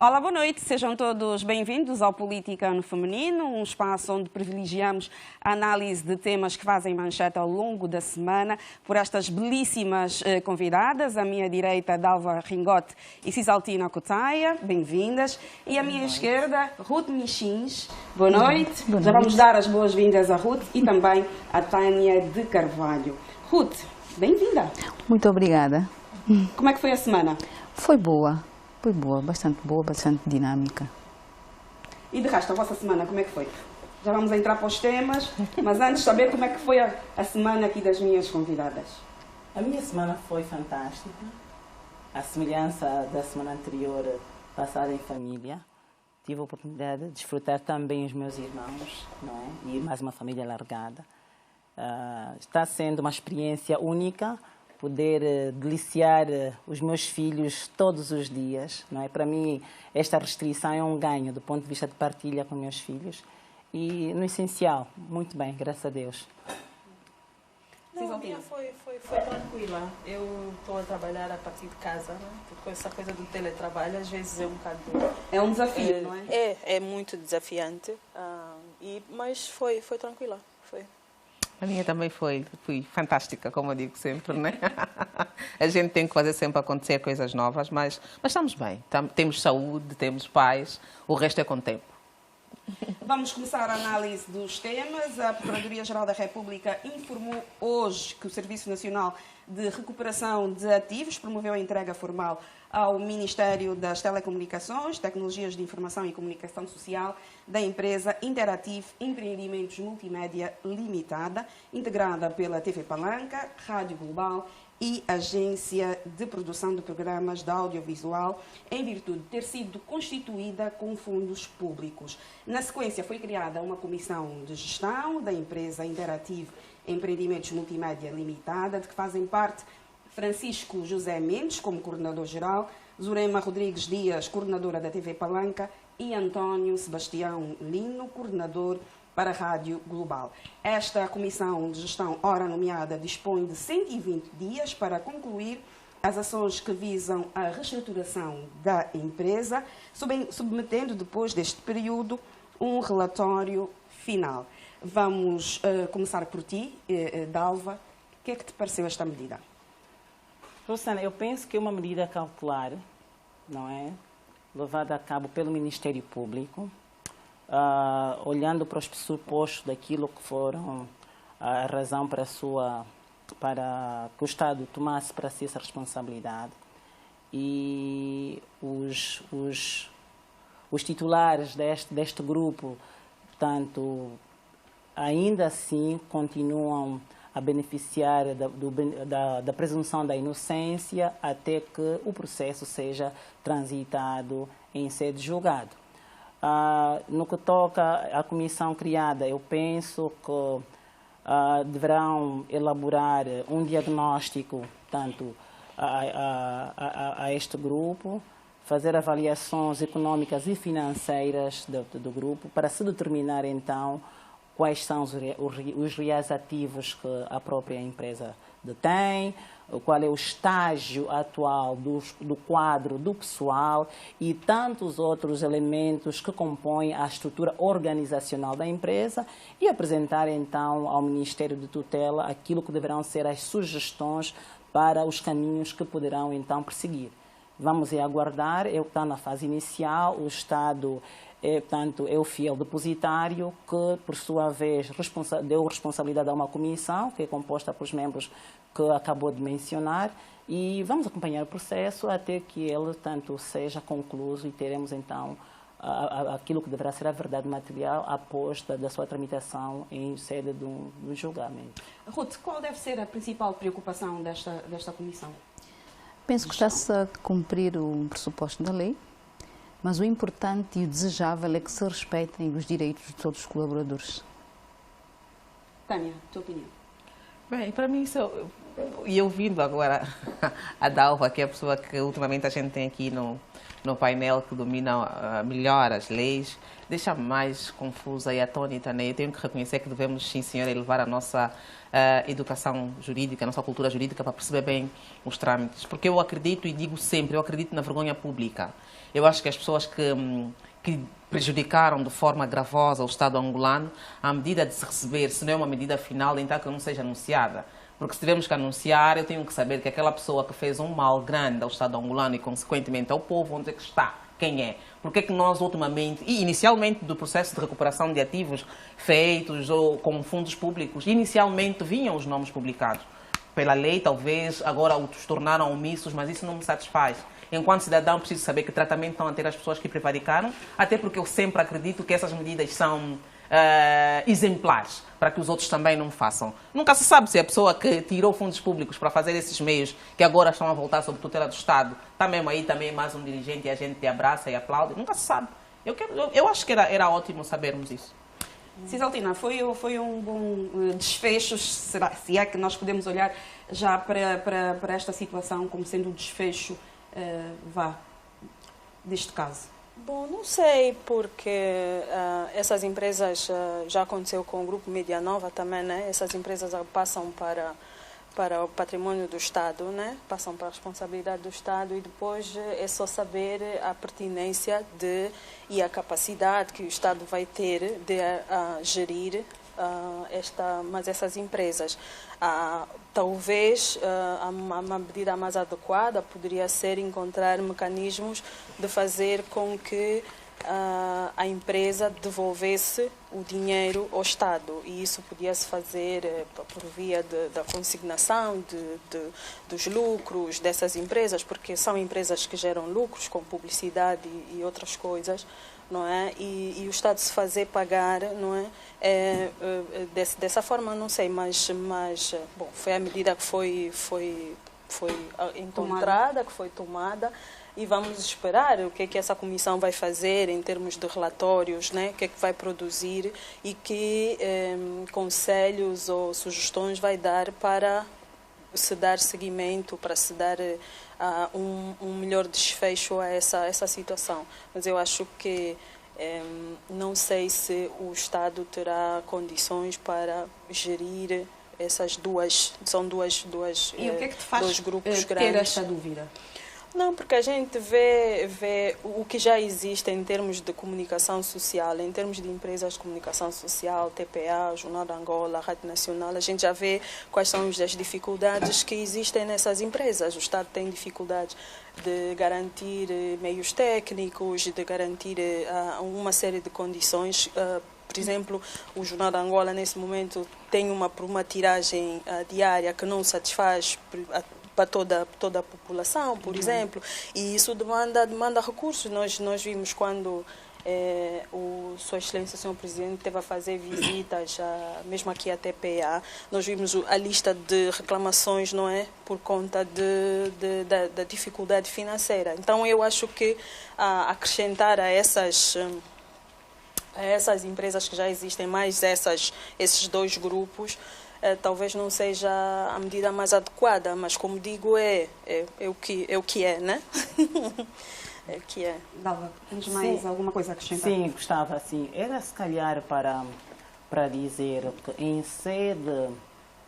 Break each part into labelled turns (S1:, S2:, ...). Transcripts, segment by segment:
S1: Olá, boa noite. Sejam todos bem-vindos ao Política no Feminino, um espaço onde privilegiamos a análise de temas que fazem manchete ao longo da semana por estas belíssimas convidadas. À minha direita, Dalva Ringote e Cisaltina Cutaia, bem-vindas. E à minha esquerda, Ruth Michins. Boa noite. Já vamos dar as boas-vindas a Ruth e também a Tânia de Carvalho. Ruth, bem-vinda.
S2: Muito obrigada.
S1: Como é que foi a semana?
S2: Foi boa, boa, bastante dinâmica.
S1: E de resto, a vossa semana, como é que foi? Já vamos entrar para os temas, mas antes saber como é que foi a semana aqui das minhas convidadas.
S3: A minha semana foi fantástica. À semelhança da semana anterior, passada em família. Tive a oportunidade de desfrutar também os meus irmãos, não é? E mais uma família alargada. Está sendo uma experiência única, poder deliciar os meus filhos todos os dias, não é? Para mim, esta restrição é um ganho do ponto de vista de partilha com meus filhos. E, no essencial, muito bem, graças a Deus.
S4: Não, a minha foi tranquila. Eu estou a trabalhar a partir de casa, né? Porque essa coisa do teletrabalho às vezes é um bocado...
S1: É um desafio, não é?
S4: É muito desafiante, mas foi tranquila. Foi.
S5: A minha também fui fantástica, como eu digo sempre, né? A gente tem que fazer sempre acontecer coisas novas, mas estamos bem. Temos saúde, temos paz, o resto é com o tempo.
S1: Vamos começar a análise dos temas. A Procuradoria-Geral da República informou hoje que o Serviço Nacional de Recuperação de Ativos promoveu a entrega formal ao Ministério das Telecomunicações, Tecnologias de Informação e Comunicação Social da empresa Interativo Empreendimentos Multimédia Limitada, integrada pela TV Palanca, Rádio Global e Agência de Produção de Programas de Audiovisual, em virtude de ter sido constituída com fundos públicos. Na sequência, foi criada uma comissão de gestão da empresa Interativo Empreendimentos Multimédia Limitada, de que fazem parte Francisco José Mendes, como coordenador-geral, Zurema Rodrigues Dias, coordenadora da TV Palanca, e António Sebastião Lino, coordenador para a Rádio Global. Esta comissão de gestão, ora nomeada, dispõe de 120 dias para concluir as ações que visam a reestruturação da empresa, submetendo depois deste período um relatório final. Vamos começar por ti, Dalva. O que é que te pareceu esta medida?
S3: Rosana, eu penso que é uma medida cautelar, não é? Levada a cabo pelo Ministério Público, olhando para os pressupostos daquilo que foram a razão para que o Estado tomasse para si essa responsabilidade. E os titulares deste grupo, portanto, ainda assim continuam a beneficiar da presunção da inocência até que o processo seja transitado em sede de julgado. No que toca à comissão criada, eu penso que deverão elaborar um diagnóstico, tanto a este grupo, fazer avaliações econômicas e financeiras do grupo, para se determinar, então, quais são os reais ativos que a própria empresa detém, qual é o estágio atual do quadro do pessoal e tantos outros elementos que compõem a estrutura organizacional da empresa, e apresentar então ao Ministério de Tutela aquilo que deverão ser as sugestões para os caminhos que poderão então perseguir. Vamos aguardar, está na fase inicial, o Estado portanto, é o fiel depositário que, por sua vez, deu responsabilidade a uma comissão, que é composta pelos membros que acabou de mencionar, e vamos acompanhar o processo até que ele, tanto, seja concluído, e teremos, então, aquilo que deverá ser a verdade material após da sua tramitação em sede de um julgamento.
S1: Ruth, qual deve ser a principal preocupação desta comissão?
S2: Penso que está-se a cumprir o pressuposto da lei, mas o importante e o desejável é que se respeitem os direitos de todos os colaboradores.
S1: Tânia, tua opinião?
S5: Bem, para mim isso E eu ouvindo agora a Dalva, que é a pessoa que ultimamente a gente tem aqui no painel, que domina melhor as leis, deixa mais confusa e atônita, né? Eu tenho que reconhecer que devemos, sim senhora, elevar a nossa educação jurídica, a nossa cultura jurídica para perceber bem os trâmites. Porque eu acredito, e digo sempre, eu acredito na vergonha pública. Eu acho que as pessoas que prejudicaram de forma gravosa o Estado angolano, a medida de se receber, se não é uma medida final, então que não seja anunciada. Porque se tivermos que anunciar, eu tenho que saber que aquela pessoa que fez um mal grande ao Estado angolano e, consequentemente, ao povo, onde é que está, quem é. Porque é que nós, ultimamente, e inicialmente do processo de recuperação de ativos feitos ou com fundos públicos, inicialmente vinham os nomes publicados. Pela lei, talvez, agora os tornaram omissos, mas isso não me satisfaz. Enquanto cidadão, preciso saber que tratamento estão a ter as pessoas que prevaricaram, até porque eu sempre acredito que essas medidas são exemplares, para que os outros também não façam. Nunca se sabe se a pessoa que tirou fundos públicos para fazer esses meios, que agora estão a voltar sob tutela do Estado, está mesmo aí, também mais um dirigente e a gente te abraça e aplaude. Nunca se sabe. Eu acho que era ótimo sabermos isso.
S1: Cisaltina, foi um bom desfecho, se é que nós podemos olhar já para esta situação como sendo o desfecho deste caso?
S4: Bom, não sei, porque essas empresas, já aconteceu com o Grupo Mídia Nova também, né? Essas empresas passam para o patrimônio do Estado, né? Passam para a responsabilidade do Estado e depois é só saber a pertinência e a capacidade que o Estado vai ter de gerir mas essas empresas. Talvez uma medida mais adequada poderia ser encontrar mecanismos de fazer com que a empresa devolvesse o dinheiro ao Estado, e isso podia-se fazer por via da consignação dos lucros dessas empresas, porque são empresas que geram lucros com publicidade e outras coisas, não é? E o Estado se fazer pagar, não é? Dessa forma, não sei, mas bom, foi a medida que foi encontrada, que foi tomada. E vamos esperar o que é que essa comissão vai fazer em termos de relatórios, né? O que é que vai produzir e que conselhos ou sugestões vai dar para se dar seguimento, para se dar um melhor desfecho a essa situação. Mas eu acho que não sei se o Estado terá condições para gerir essas são duas
S1: e o que é que te faz
S4: dois grupos
S1: ter
S4: grandes.
S1: esta dúvida?
S4: Não, porque a gente vê o que já existe em termos de comunicação social, em termos de empresas de comunicação social, TPA, Jornal de Angola, Rádio Nacional, a gente já vê quais são as dificuldades que existem nessas empresas. O Estado tem dificuldades de garantir meios técnicos, de garantir uma série de condições. Por exemplo, o Jornal de Angola, nesse momento, tem uma tiragem diária que não satisfaz para toda a população, por exemplo, e isso demanda recursos. Nós vimos quando Sua Excelência, o Sr. Presidente, esteve a fazer visitas, mesmo aqui à TPA, nós vimos a lista de reclamações, não é, por conta da dificuldade financeira. Então, eu acho que acrescentar a essas empresas que já existem, mais esses dois grupos, talvez não seja a medida mais adequada, mas, como digo, é o que é, né? É o que é.
S1: Dalva, tens mais alguma coisa a acrescentar?
S3: Sim, gostava, assim, era se calhar para dizer que em sede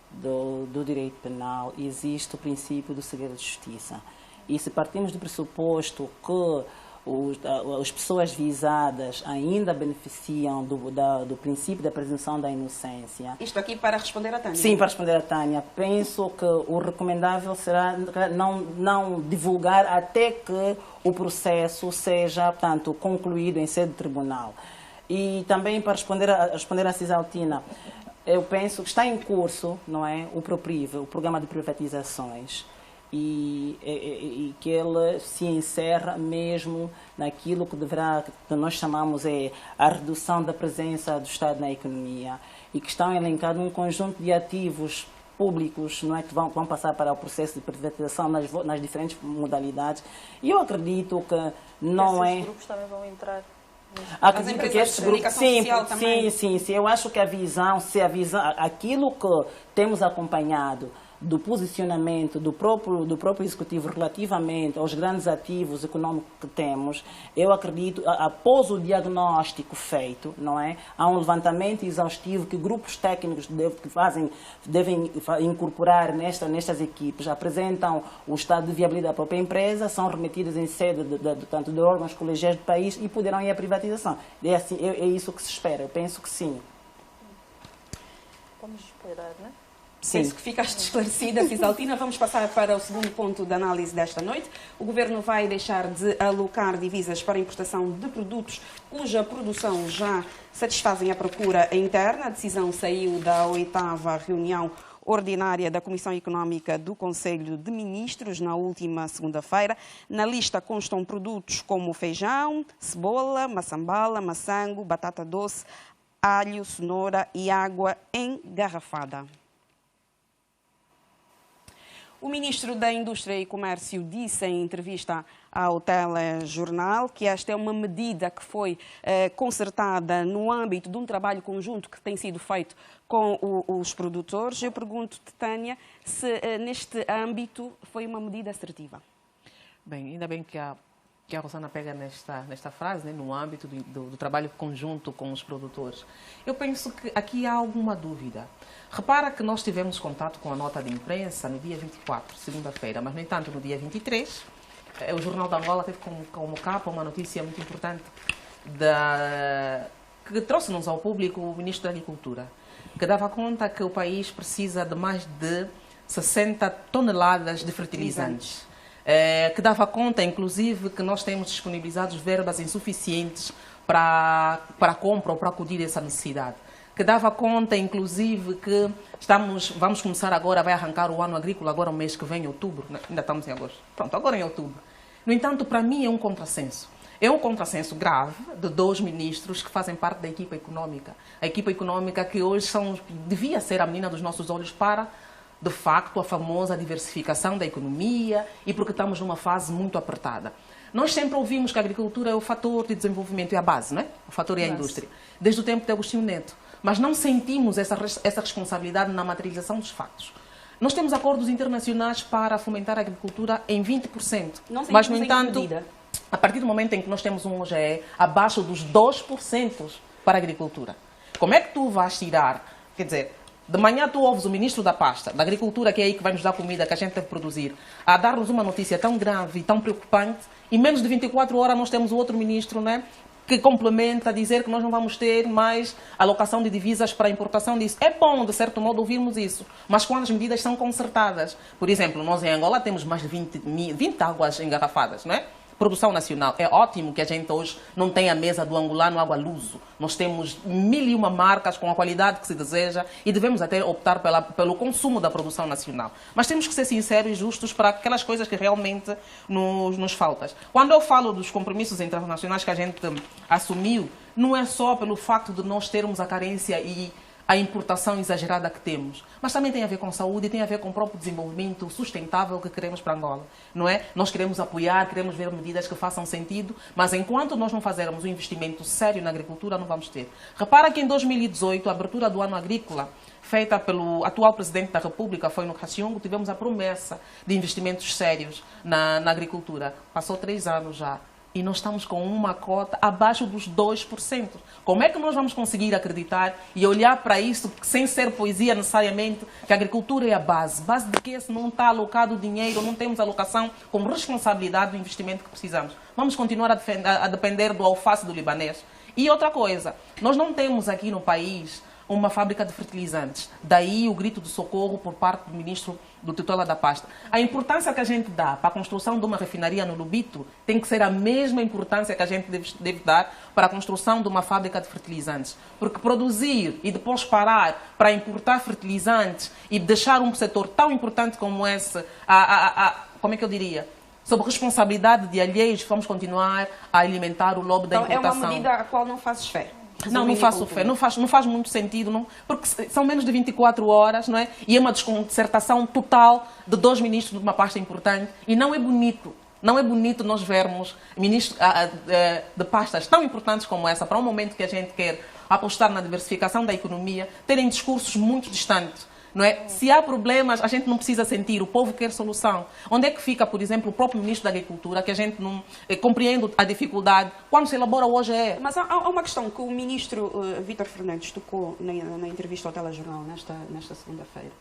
S3: do direito penal existe o princípio do segredo de justiça. E se partimos do pressuposto que as pessoas visadas ainda beneficiam do princípio da presunção da inocência.
S1: Isto aqui para responder a Tânia.
S3: Sim, para responder a Tânia. Penso que o recomendável será não divulgar até que o processo seja, portanto, concluído em sede de tribunal. E também para responder a Cisaltina, eu penso que está em curso, não é, o PROPRIV, o Programa de Privatizações, e que ele se encerra mesmo naquilo que nós chamamos a redução da presença do Estado na economia, e que estão elencados um conjunto de ativos públicos, não é, que vão passar para o processo de privatização nas diferentes modalidades. E eu acredito que não
S4: esses grupos também vão entrar.
S3: Acredito que esses grupos, sim, eu acho que aquilo que temos acompanhado do posicionamento do próprio Executivo relativamente aos grandes ativos econômicos que temos, eu acredito, após o diagnóstico feito, não é? Há um levantamento exaustivo que grupos técnicos devem incorporar nestas equipes, apresentam o estado de viabilidade da própria empresa, são remetidas em sede tanto de órgãos colegiais do país e poderão ir à privatização. É isso que se espera, eu penso que sim.
S4: Vamos esperar, né?
S3: Sim.
S1: Penso que ficaste esclarecida, Cisaltina. Vamos passar para o segundo ponto de análise desta noite. O Governo vai deixar de alocar divisas para a importação de produtos cuja produção já satisfazem a procura interna. A decisão saiu da 8ª reunião ordinária da Comissão Económica do Conselho de Ministros na última segunda-feira. Na lista constam produtos como feijão, cebola, maçambala, maçango, batata doce, alho, cenoura e água engarrafada. O ministro da Indústria e Comércio disse em entrevista ao telejornal que esta é uma medida que foi concertada no âmbito de um trabalho conjunto que tem sido feito com os produtores. Eu pergunto-te, Tânia, se neste âmbito foi uma medida assertiva.
S5: Bem, ainda bem que a Rosana pega nesta frase, né, no âmbito do trabalho conjunto com os produtores. Eu penso que aqui há alguma dúvida. Repara que nós tivemos contato com a nota de imprensa no dia 24, segunda-feira, mas, no entanto, no dia 23, o Jornal da Angola teve como capa uma notícia muito importante que trouxe-nos ao público o Ministro da Agricultura, que dava conta que o país precisa de mais de 60 toneladas de fertilizantes. Que dava conta, inclusive, que nós temos disponibilizados verbas insuficientes para compra ou para acudir a essa necessidade. Que dava conta, inclusive, que vamos começar agora, vai arrancar o ano agrícola, agora o mês que vem, em outubro, ainda estamos em agosto, pronto, agora em outubro. No entanto, para mim é um contrassenso. É um contrassenso grave de 2 ministros que fazem parte da equipa econômica. A equipa econômica que hoje devia ser a menina dos nossos olhos para, de facto, a famosa diversificação da economia e porque estamos numa fase muito apertada. Nós sempre ouvimos que a agricultura é o fator de desenvolvimento e a base, não é? O fator é a indústria, desde o tempo de Agostinho Neto. Mas não sentimos essa responsabilidade na materialização dos fatos. Nós temos acordos internacionais para fomentar a agricultura em 20%. Mas, no entanto, a partir do momento em que nós temos um OGE abaixo dos 2% para a agricultura, como é que tu vais tirar? Quer dizer, de manhã tu ouves o ministro da pasta, da agricultura, que é aí que vai nos dar comida, que a gente deve produzir, a dar-nos uma notícia tão grave e tão preocupante, e menos de 24 horas nós temos o outro ministro, né, que complementa a dizer que nós não vamos ter mais alocação de divisas para a importação disso. É bom, de certo modo, ouvirmos isso, mas quando as medidas são concertadas. Por exemplo, nós em Angola temos mais de 20 águas engarrafadas, não é? Produção nacional. É ótimo que a gente hoje não tenha a mesa do angolano água luso. Nós temos 1001 marcas com a qualidade que se deseja e devemos até optar pelo consumo da produção nacional. Mas temos que ser sinceros e justos para aquelas coisas que realmente nos faltam. Quando eu falo dos compromissos internacionais que a gente assumiu, não é só pelo facto de nós termos a carência e a importação exagerada que temos, mas também tem a ver com saúde e tem a ver com o próprio desenvolvimento sustentável que queremos para Angola, não é? Nós queremos apoiar, queremos ver medidas que façam sentido, mas enquanto nós não fizermos um investimento sério na agricultura, não vamos ter. Repara que em 2018, a abertura do ano agrícola, feita pelo atual Presidente da República, foi no Caxiungo, tivemos a promessa de investimentos sérios na agricultura. Passou 3 anos já. E nós estamos com uma cota abaixo dos 2%. Como é que nós vamos conseguir acreditar e olhar para isso sem ser poesia necessariamente, que a agricultura é a base? Base de que se não está alocado dinheiro, não temos alocação com responsabilidade do investimento que precisamos? Vamos continuar a depender do alface do libanês. E outra coisa, nós não temos aqui no país uma fábrica de fertilizantes. Daí o grito de socorro por parte do ministro do titular da pasta. A importância que a gente dá para a construção de uma refinaria no Lubito tem que ser a mesma importância que a gente deve dar para a construção de uma fábrica de fertilizantes. Porque produzir e depois parar para importar fertilizantes e deixar um setor tão importante como esse, como é que eu diria? Sob responsabilidade de alheios, vamos continuar a alimentar o lobby da importação.
S1: É uma medida a qual não fazes fé?
S5: Não faço fé, não faz muito sentido, não, porque são menos de 24 horas, não é? E é uma desconcertação total de 2 ministros de uma pasta importante e não é bonito. Não é bonito nós vermos ministros de pastas tão importantes como essa, para um momento que a gente quer apostar na diversificação da economia, terem discursos muito distantes. Não é? Se há problemas, a gente não precisa sentir, o povo quer solução. Onde é que fica, por exemplo, o próprio ministro da Agricultura, que a gente não compreende a dificuldade, quando se elabora o OGE?
S1: Mas há uma questão que o ministro Vítor Fernandes tocou na entrevista ao Telejornal nesta segunda-feira,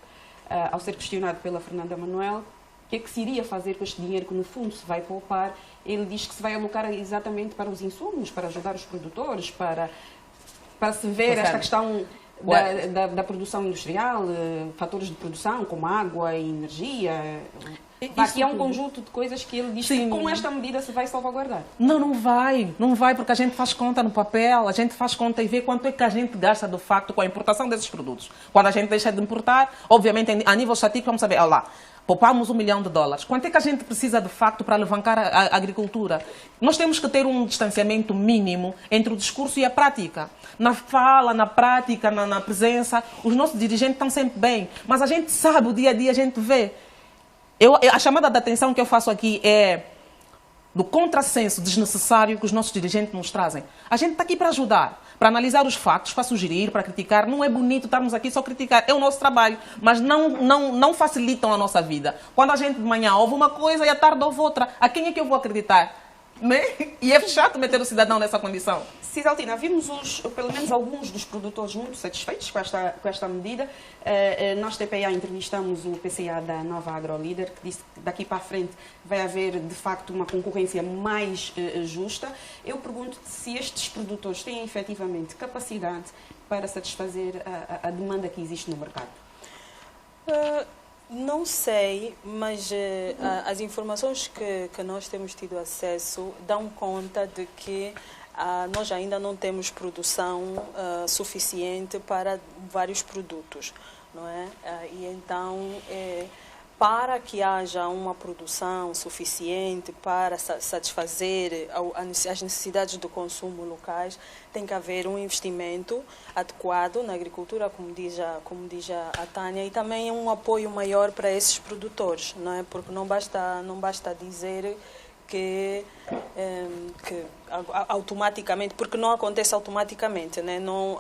S1: ao ser questionado pela Fernanda Manuel, o que é que se iria fazer com este dinheiro que, no fundo, se vai poupar. Ele diz que se vai alocar exatamente para os insumos, para ajudar os produtores, para se ver esta questão da produção industrial, fatores de produção como água e energia. Aqui há um conjunto de coisas que ele diz que com esta medida se vai salvaguardar.
S5: Não vai, porque a gente faz conta no papel, a gente faz conta e vê quanto é que a gente gasta de facto com a importação desses produtos. Quando a gente deixa de importar, obviamente a nível estatístico vamos saber, olha lá, poupamos $1 milhão. Quanto é que a gente precisa de facto para alavancar a agricultura? Nós temos que ter um distanciamento mínimo entre o discurso e a prática. Na fala, na prática, na presença, os nossos dirigentes estão sempre bem, mas a gente sabe, o dia a dia a gente vê. A chamada de atenção que eu faço aqui é do contrassenso desnecessário que os nossos dirigentes nos trazem. A gente está aqui para ajudar, para analisar os factos, para sugerir, para criticar. Não é bonito estarmos aqui só criticar, é o nosso trabalho, mas não facilitam a nossa vida. Quando a gente de manhã ouve uma coisa e à tarde ouve outra, a quem é que eu vou acreditar? Né? E é chato meter o cidadão nessa condição.
S1: Cisaltina, vimos pelo menos alguns dos produtores muito satisfeitos com esta medida. Nós, TPA, entrevistamos o PCA da Nova AgroLíder, que disse que daqui para a frente vai haver, de facto, uma concorrência mais justa. Eu pergunto-te se estes produtores têm, efetivamente, capacidade para satisfazer a demanda que existe no mercado.
S4: Não sei, mas as informações que nós temos tido acesso dão conta de que nós ainda não temos produção suficiente para vários produtos, não é? E então, para que haja uma produção suficiente para satisfazer as necessidades do consumo locais, tem que haver um investimento adequado na agricultura, como diz a Tânia, e também um apoio maior para esses produtores, não é? Porque não basta dizer que automaticamente, porque não acontece automaticamente, né? Não,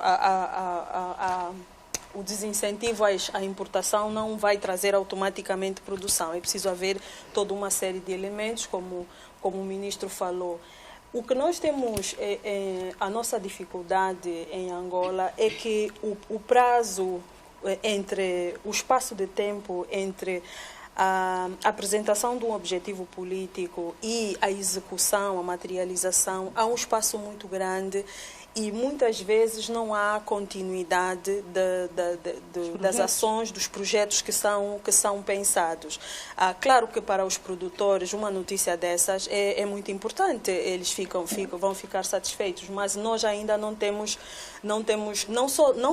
S4: o desincentivo à importação não vai trazer automaticamente produção. É preciso haver toda uma série de elementos, como o ministro falou. O que nós temos, a nossa dificuldade em Angola é que o prazo o espaço de tempo entre a apresentação de um objetivo político e a execução, a materialização, há um espaço muito grande e muitas vezes não há continuidade das ações, dos projetos que são pensados. Claro que para os produtores uma notícia dessas é muito importante, eles vão ficar satisfeitos, mas nós ainda não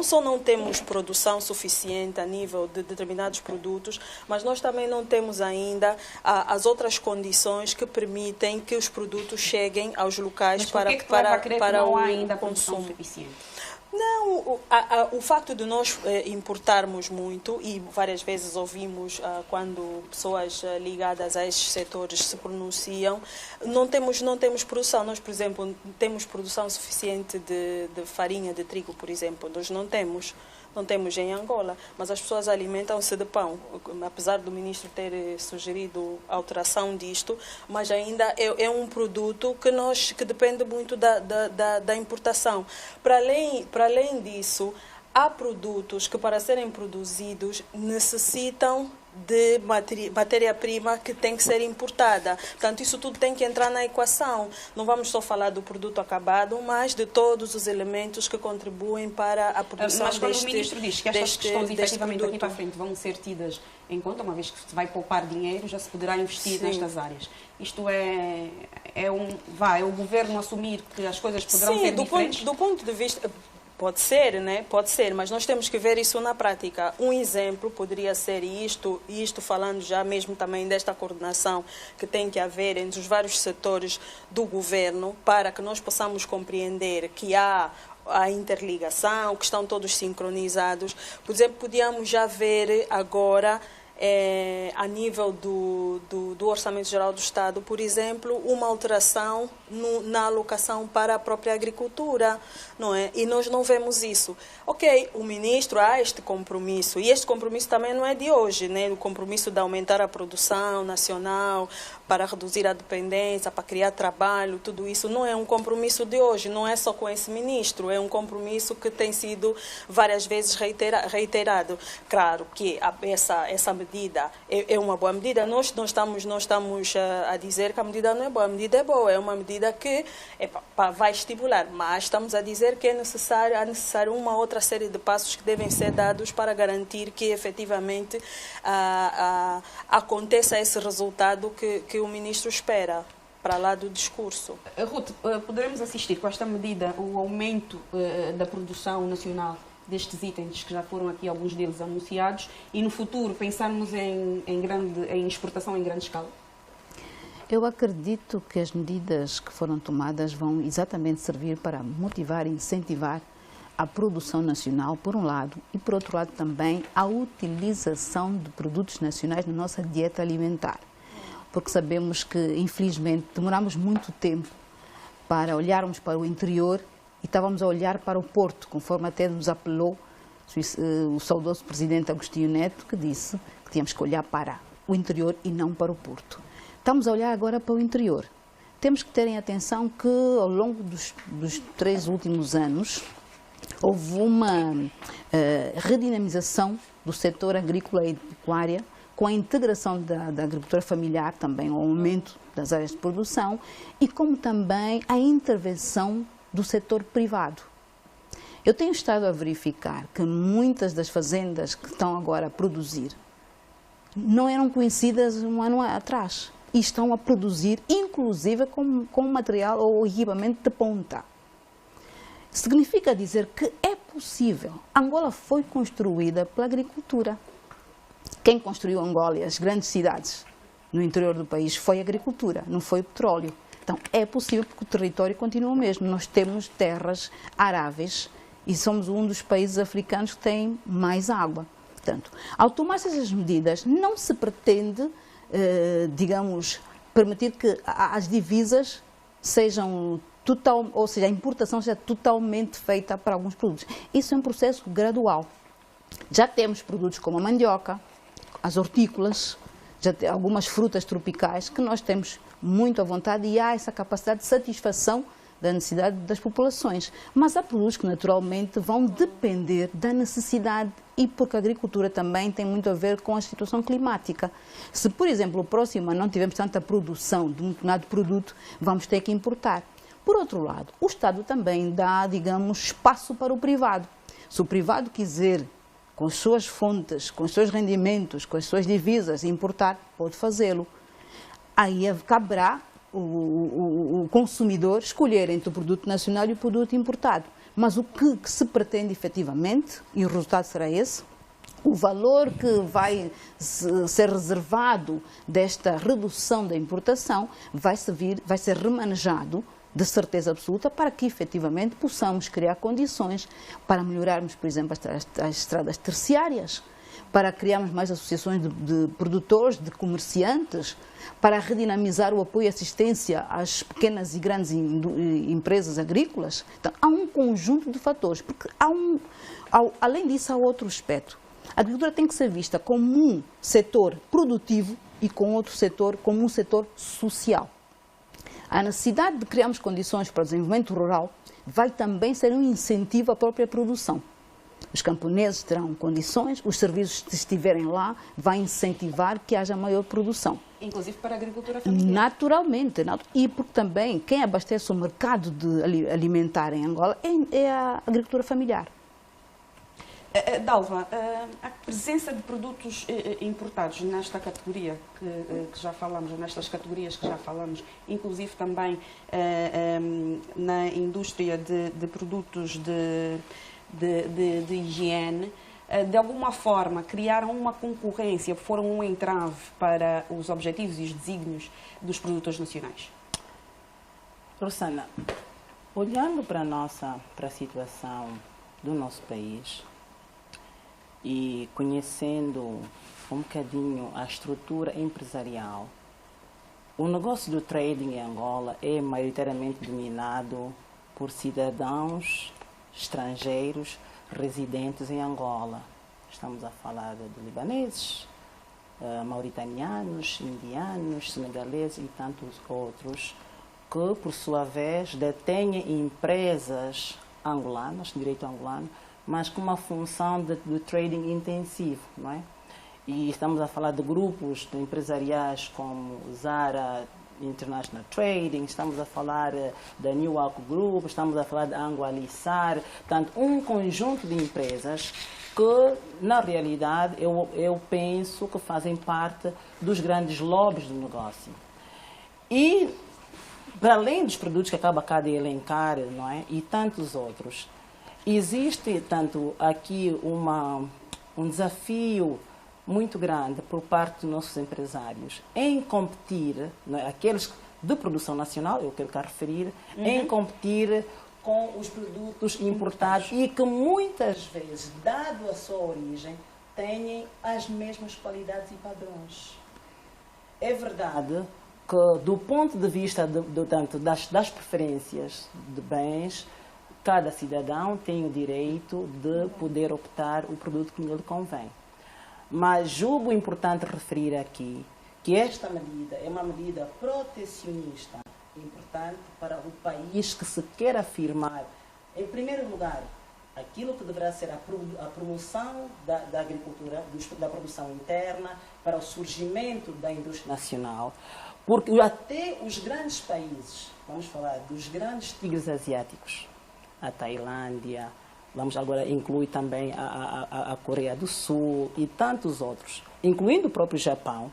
S4: só não temos produção suficiente a nível de determinados produtos, mas nós também não temos ainda as outras condições que permitem que os produtos cheguem aos locais para o consumo
S1: suficiente.
S4: Não, o facto de nós importarmos muito, e várias vezes ouvimos quando pessoas ligadas a estes setores se pronunciam, não temos produção. Nós, por exemplo, temos produção suficiente de farinha de trigo, por exemplo. Nós não temos em Angola, mas as pessoas alimentam-se de pão, apesar do ministro ter sugerido a alteração disto, mas ainda é um produto que depende muito da importação. Para além disso, há produtos que, para serem produzidos, necessitam de matéria-prima que tem que ser importada. Portanto, isso tudo tem que entrar na equação. Não vamos só falar do produto acabado, mas de todos os elementos que contribuem para a produção deste produto.
S1: Mas quando o ministro diz que estas questões, efetivamente, aqui para a frente vão ser tidas em conta, uma vez que se vai poupar dinheiro, já se poderá investir nestas áreas. Isto é o governo assumir que as coisas poderão ser diferentes?
S4: Do ponto de vista... Pode ser, né? Pode ser, mas nós temos que ver isso na prática. Um exemplo poderia ser isto falando já mesmo também desta coordenação que tem que haver entre os vários setores do governo para que nós possamos compreender que há a interligação, que estão todos sincronizados. Por exemplo, podíamos já ver agora a nível do Orçamento Geral do Estado, por exemplo, uma alteração na alocação para a própria agricultura, não é? E nós não vemos isso. Ok, o ministro há este compromisso, e este compromisso também não é de hoje, né? O compromisso de aumentar a produção nacional, para reduzir a dependência, para criar trabalho, tudo isso não é um compromisso de hoje, não é só com esse ministro, é um compromisso que tem sido várias vezes reiterado. Claro que essa medida é uma boa medida, nós não estamos a dizer que a medida não é boa, a medida é boa, é uma medida que vai estimular, mas estamos a dizer que é necessário uma outra série de passos que devem ser dados para garantir que efetivamente aconteça esse resultado que o ministro espera, para lá do discurso.
S1: Ruth, poderemos assistir com esta medida o aumento da produção nacional destes itens que já foram aqui alguns deles anunciados e no futuro pensarmos em exportação em grande escala?
S2: Eu acredito que as medidas que foram tomadas vão exatamente servir para motivar e incentivar a produção nacional, por um lado, e por outro lado também a utilização de produtos nacionais na nossa dieta alimentar. Porque sabemos que, infelizmente, demoramos muito tempo para olharmos para o interior e estávamos a olhar para o Porto, conforme até nos apelou o saudoso presidente Agostinho Neto, que disse que tínhamos que olhar para o interior e não para o Porto. Estamos a olhar agora para o interior. Temos que terem atenção que, ao longo dos 3 últimos anos, houve uma redinamização do setor agrícola e pecuária, com a integração da agricultura familiar, também o aumento das áreas de produção e como também a intervenção do setor privado. Eu tenho estado a verificar que muitas das fazendas que estão agora a produzir não eram conhecidas um ano atrás e estão a produzir, inclusive, com material ou equipamento de ponta. Significa dizer que é possível. Angola foi construída pela agricultura. Quem construiu Angola e as grandes cidades no interior do país foi a agricultura, não foi o petróleo. Então, é possível porque o território continua o mesmo. Nós temos terras aráveis e somos um dos países africanos que tem mais água. Portanto, ao tomar essas medidas, não se pretende, digamos, permitir que as divisas sejam ou seja, a importação seja totalmente feita para alguns produtos. Isso é um processo gradual. Já temos produtos como a mandioca, as hortícolas, algumas frutas tropicais que nós temos muito à vontade e há essa capacidade de satisfação da necessidade das populações. Mas há produtos que naturalmente vão depender da necessidade e porque a agricultura também tem muito a ver com a situação climática. Se, por exemplo, o próximo ano não tivermos tanta produção de um determinado produto, vamos ter que importar. Por outro lado, o Estado também dá, digamos, espaço para o privado. Se o privado quiser, com as suas fontes, com os seus rendimentos, com as suas divisas, importar, pode fazê-lo. Aí caberá o consumidor escolher entre o produto nacional e o produto importado. Mas o que se pretende efetivamente, e o resultado será esse, o valor que vai ser reservado desta redução da importação vai ser remanejado de certeza absoluta para que efetivamente possamos criar condições para melhorarmos, por exemplo, as estradas terciárias, para criarmos mais associações de produtores, de comerciantes, para redinamizar o apoio e assistência às pequenas e grandes empresas agrícolas. Então, há um conjunto de fatores, porque além disso há outro aspecto. A agricultura tem que ser vista como um setor produtivo e com outro setor como um setor social. A necessidade de criarmos condições para o desenvolvimento rural vai também ser um incentivo à própria produção. Os camponeses terão condições, os serviços que estiverem lá vai incentivar que haja maior produção.
S1: Inclusive para a agricultura familiar.
S2: Naturalmente. E porque também quem abastece o mercado alimentar em Angola é a agricultura familiar.
S1: Dalva, a presença de produtos importados nesta categoria que já falamos, nestas categorias que já falamos, inclusive também na indústria de produtos de higiene, de alguma forma criaram uma concorrência, foram um entrave para os objetivos e os desígnios dos produtores nacionais?
S3: Rosana, olhando para a situação do nosso país, e conhecendo um bocadinho a estrutura empresarial, o negócio do trading em Angola é maioritariamente dominado por cidadãos estrangeiros residentes em Angola. Estamos a falar de libaneses, mauritanianos, indianos, senegaleses e tantos outros, que, por sua vez, detêm empresas angolanas, de direito angolano, mas com uma função de trading intensivo, não é? E estamos a falar de grupos de empresariais como Zara International Trading, estamos a falar da New Alco Group, estamos a falar da Angualizar, portanto, um conjunto de empresas que, na realidade, eu penso que fazem parte dos grandes lobbies do negócio. E, para além dos produtos que acaba cá de elencar, não é? E tantos outros, existe tanto aqui um desafio muito grande por parte dos nossos empresários em competir, não é? Aqueles de produção nacional, eu quero cá referir, em competir com os produtos importados e que muitas vezes, dado a sua origem, têm as mesmas qualidades e padrões. É verdade que, do ponto de vista tanto das preferências de bens, cada cidadão tem o direito de poder optar o produto que lhe convém. Mas julgo importante referir aqui que esta medida é uma medida protecionista importante para o país que se quer afirmar, em primeiro lugar, aquilo que deverá ser a promoção da agricultura, da produção interna, para o surgimento da indústria nacional, porque até os grandes países, vamos falar dos grandes tigres asiáticos, a Tailândia, vamos agora incluir também a Coreia do Sul e tantos outros, incluindo o próprio Japão,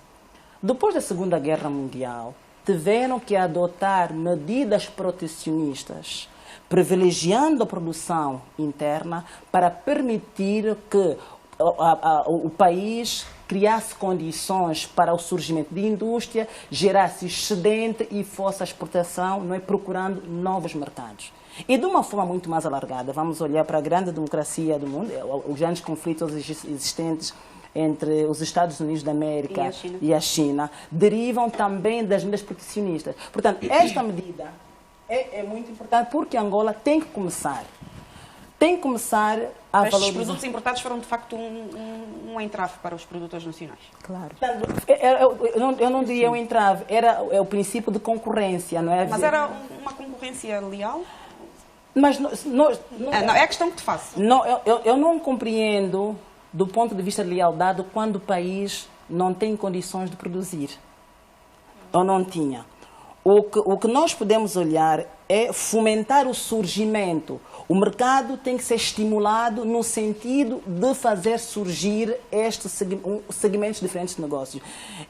S3: depois da Segunda Guerra Mundial, tiveram que adotar medidas protecionistas, privilegiando a produção interna para permitir que o país criasse condições para o surgimento de indústria, gerasse excedente e fosse a exportação, não é, procurando novos mercados. E de uma forma muito mais alargada, vamos olhar para a grande democracia do mundo, os grandes conflitos existentes entre os Estados Unidos da América e a China, derivam também das medidas protecionistas. Portanto, esta medida é muito importante porque Angola tem que começar a valorizar.
S1: Os produtos importados foram, de facto, um entrave para os produtores nacionais.
S2: Claro.
S3: Eu não diria um entrave, é o princípio de concorrência, não é?
S1: Mas era uma concorrência leal?
S3: Mas
S1: não, é a questão que te faço.
S3: Não, eu não compreendo, do ponto de vista de lealdade, quando o país não tem condições de produzir. Ou não tinha. O que nós podemos olhar é fomentar o surgimento. O mercado tem que ser estimulado no sentido de fazer surgir estes segmentos diferentes de negócios.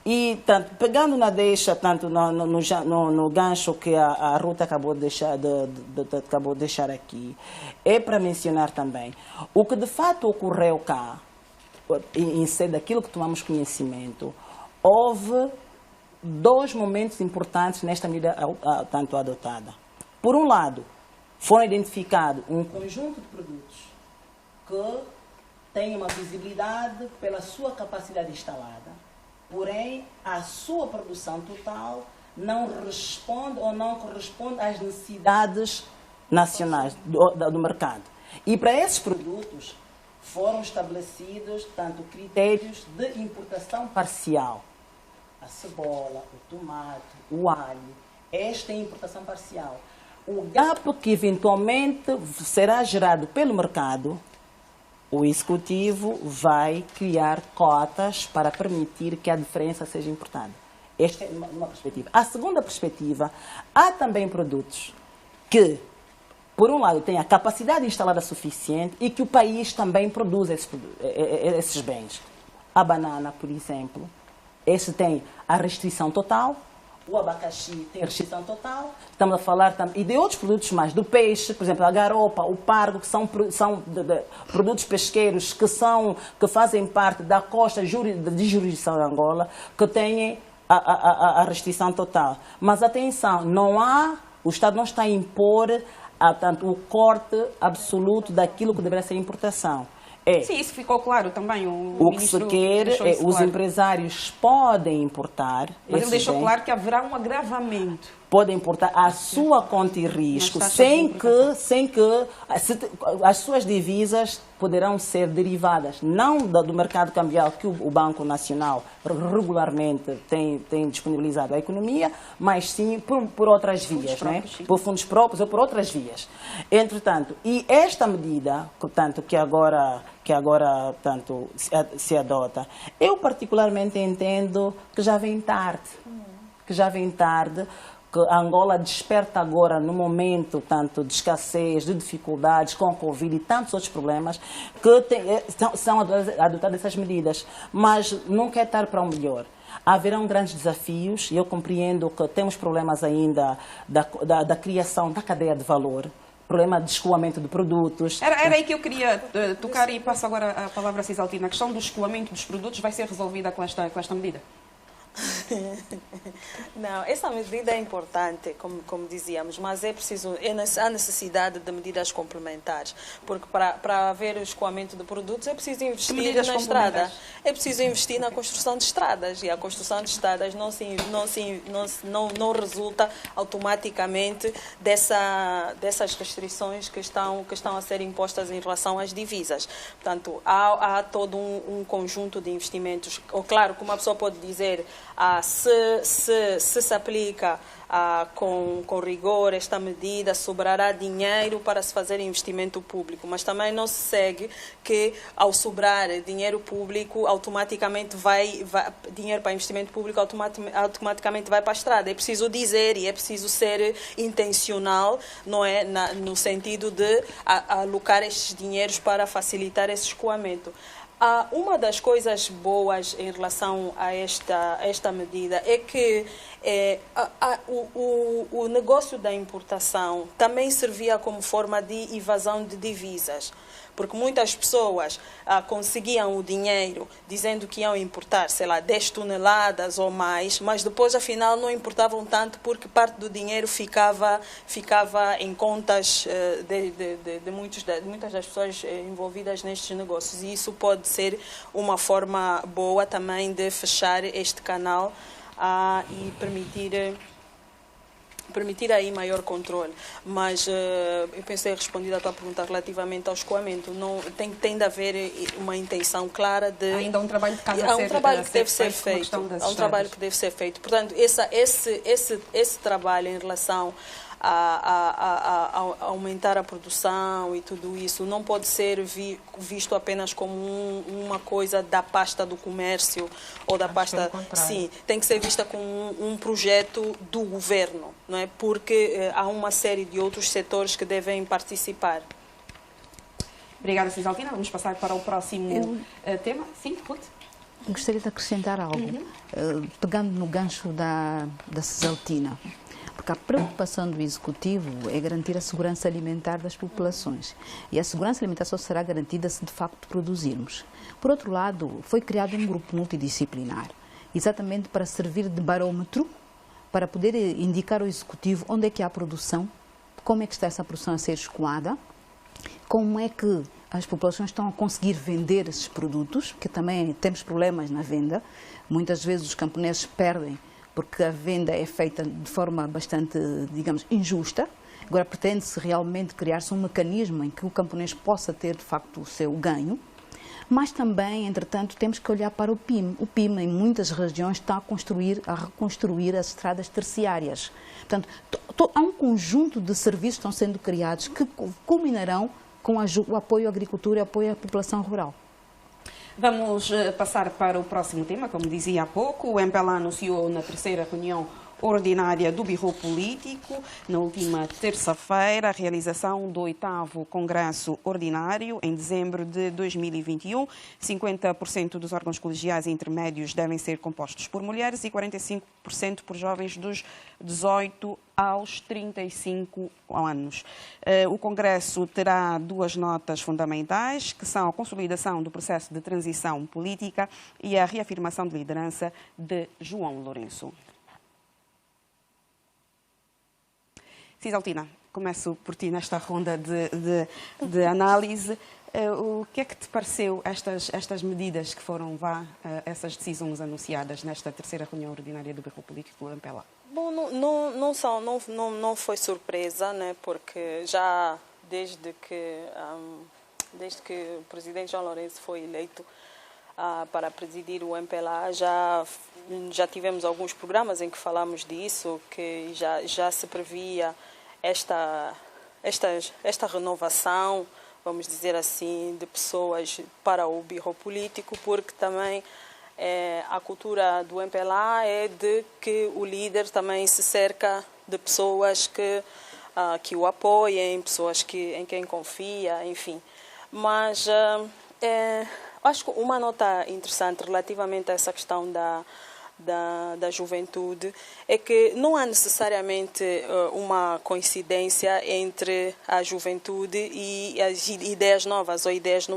S3: E, tanto, pegando na deixa, tanto no gancho que a Ruta acabou de deixar aqui, é para mencionar também o que de fato ocorreu cá, em sede daquilo que tomamos conhecimento, houve dois momentos importantes nesta medida tanto adotada. Por um lado, foram identificados um conjunto de produtos que têm uma visibilidade pela sua capacidade instalada, porém a sua produção total não responde ou não corresponde às necessidades nacionais do mercado. E para esses produtos foram estabelecidos tanto critérios de importação parcial. A cebola, o tomate, o alho, esta é a importação parcial. O gap que eventualmente será gerado pelo mercado, o executivo vai criar cotas para permitir que a diferença seja importada. Esta é uma perspectiva. A segunda perspectiva, há também produtos que, por um lado, têm a capacidade instalada suficiente e que o país também produz esses bens. A banana, por exemplo, esse tem a restrição total. O abacaxi tem restrição total. Estamos a falar também, e de outros produtos mais, do peixe, por exemplo, a garopa, o pargo, que são produtos pesqueiros que fazem parte da costa de jurisdição de Angola, que têm a restrição total. Mas atenção, o Estado não está a impor tanto, o corte absoluto daquilo que deveria ser importação.
S1: Sim, isso ficou claro também.
S3: O que se quer é os empresários podem importar.
S1: Mas ele deixou claro que haverá um agravamento.
S3: Podem importar à sua conta e risco, sem que as suas divisas poderão ser derivadas, não do mercado cambial que o Banco Nacional regularmente tem disponibilizado à economia, mas sim por outras vias, não é? Por fundos próprios ou por outras vias. Entretanto, e esta medida, portanto, que agora portanto, se adota, eu particularmente entendo que já vem tarde. Que a Angola desperta agora, no momento tanto de escassez, de dificuldades com a Covid e tantos outros problemas, que são adotadas essas medidas. Mas não quer estar para o melhor. Haverão grandes desafios e eu compreendo que temos problemas ainda da criação da cadeia de valor, problema de escoamento de produtos.
S1: Era aí que eu queria tocar e passo agora a palavra a Cisaltina. A questão do escoamento dos produtos vai ser resolvida com esta medida?
S4: Não, essa medida é importante, como dizíamos, mas há necessidade de medidas complementares, porque para haver o escoamento de produtos é preciso investir na estrada, é preciso investir na construção de estradas, e a construção de estradas não resulta automaticamente dessas restrições que estão a ser impostas em relação às divisas. Portanto, há todo um conjunto de investimentos. Ou, claro, como a pessoa pode dizer, se aplica com rigor esta medida, sobrará dinheiro para se fazer investimento público, mas também não se segue que, ao sobrar dinheiro público, automaticamente dinheiro para investimento público automaticamente vai para a estrada. É preciso dizer e é preciso ser intencional, não é, no sentido de alocar estes dinheiros para facilitar esse escoamento. Uma das coisas boas em relação a esta medida é que o negócio da importação também servia como forma de evasão de divisas, porque muitas pessoas conseguiam o dinheiro dizendo que iam importar, sei lá, 10 toneladas ou mais, mas depois, afinal, não importavam tanto porque parte do dinheiro ficava em contas de muitas das pessoas envolvidas nestes negócios. E isso pode ser uma forma boa também de fechar este canal e permitir aí maior controle. Mas eu pensei respondido à tua pergunta relativamente ao escoamento. Não, tem de haver uma intenção clara de...
S1: Ainda há um trabalho de casa
S4: há um trabalho que deve ser feito. Há um trabalho que deve ser feito. Portanto, esse trabalho em relação a aumentar a produção e tudo isso não pode ser visto apenas como uma coisa da pasta do comércio ou da pasta... Sim, tem que ser vista como um projeto do governo, não é? Porque há uma série de outros setores que devem participar.
S1: Obrigada, Cisaltina. Vamos passar para o próximo tema. Sim, Ruth?
S2: Gostaria de acrescentar algo, pegando no gancho da Cisaltina. Porque a preocupação do Executivo é garantir a segurança alimentar das populações. E a segurança alimentar só será garantida se de facto produzirmos. Por outro lado, foi criado um grupo multidisciplinar, exatamente para servir de barômetro, para poder indicar ao Executivo onde é que há produção, como é que está essa produção a ser escoada, como é que as populações estão a conseguir vender esses produtos, porque também temos problemas na venda. Muitas vezes os camponeses perdem porque a venda é feita de forma bastante, digamos, injusta. Agora pretende-se realmente criar-se um mecanismo em que o camponês possa ter, de facto, o seu ganho. Mas também, entretanto, temos que olhar para o PIM. O PIM, em muitas regiões, está a reconstruir as estradas terciárias. Portanto, há um conjunto de serviços que estão sendo criados que culminarão com o apoio à agricultura e o apoio à população rural.
S1: Vamos passar para o próximo tema. Como dizia há pouco, o MPLA anunciou na terceira reunião ordinária do Birro Político, na última terça-feira, a realização do 8º Congresso Ordinário, em dezembro de 2021. 50% dos órgãos colegiais e intermédios devem ser compostos por mulheres e 45% por jovens dos 18 aos 35 anos. O Congresso terá duas notas fundamentais, que são a consolidação do processo de transição política e a reafirmação de liderança de João Lourenço. Cisaltina, começo por ti nesta ronda de análise. O que é que te pareceu estas medidas que foram, essas decisões anunciadas nesta terceira reunião ordinária do Bureau Político do MPLA?
S4: Bom, não foi surpresa, né? Porque já desde que o presidente João Lourenço foi eleito para presidir o MPLA, já tivemos alguns programas em que falamos disso, que já se previa esta renovação, vamos dizer assim, de pessoas para o Bureau Político, porque também a cultura do MPLA é de que o líder também se cerca de pessoas que o apoiem, pessoas em quem confia, enfim. Mas acho que uma nota interessante relativamente a essa questão da juventude é que não há necessariamente uma coincidência entre a juventude e as ideias novas ou ideias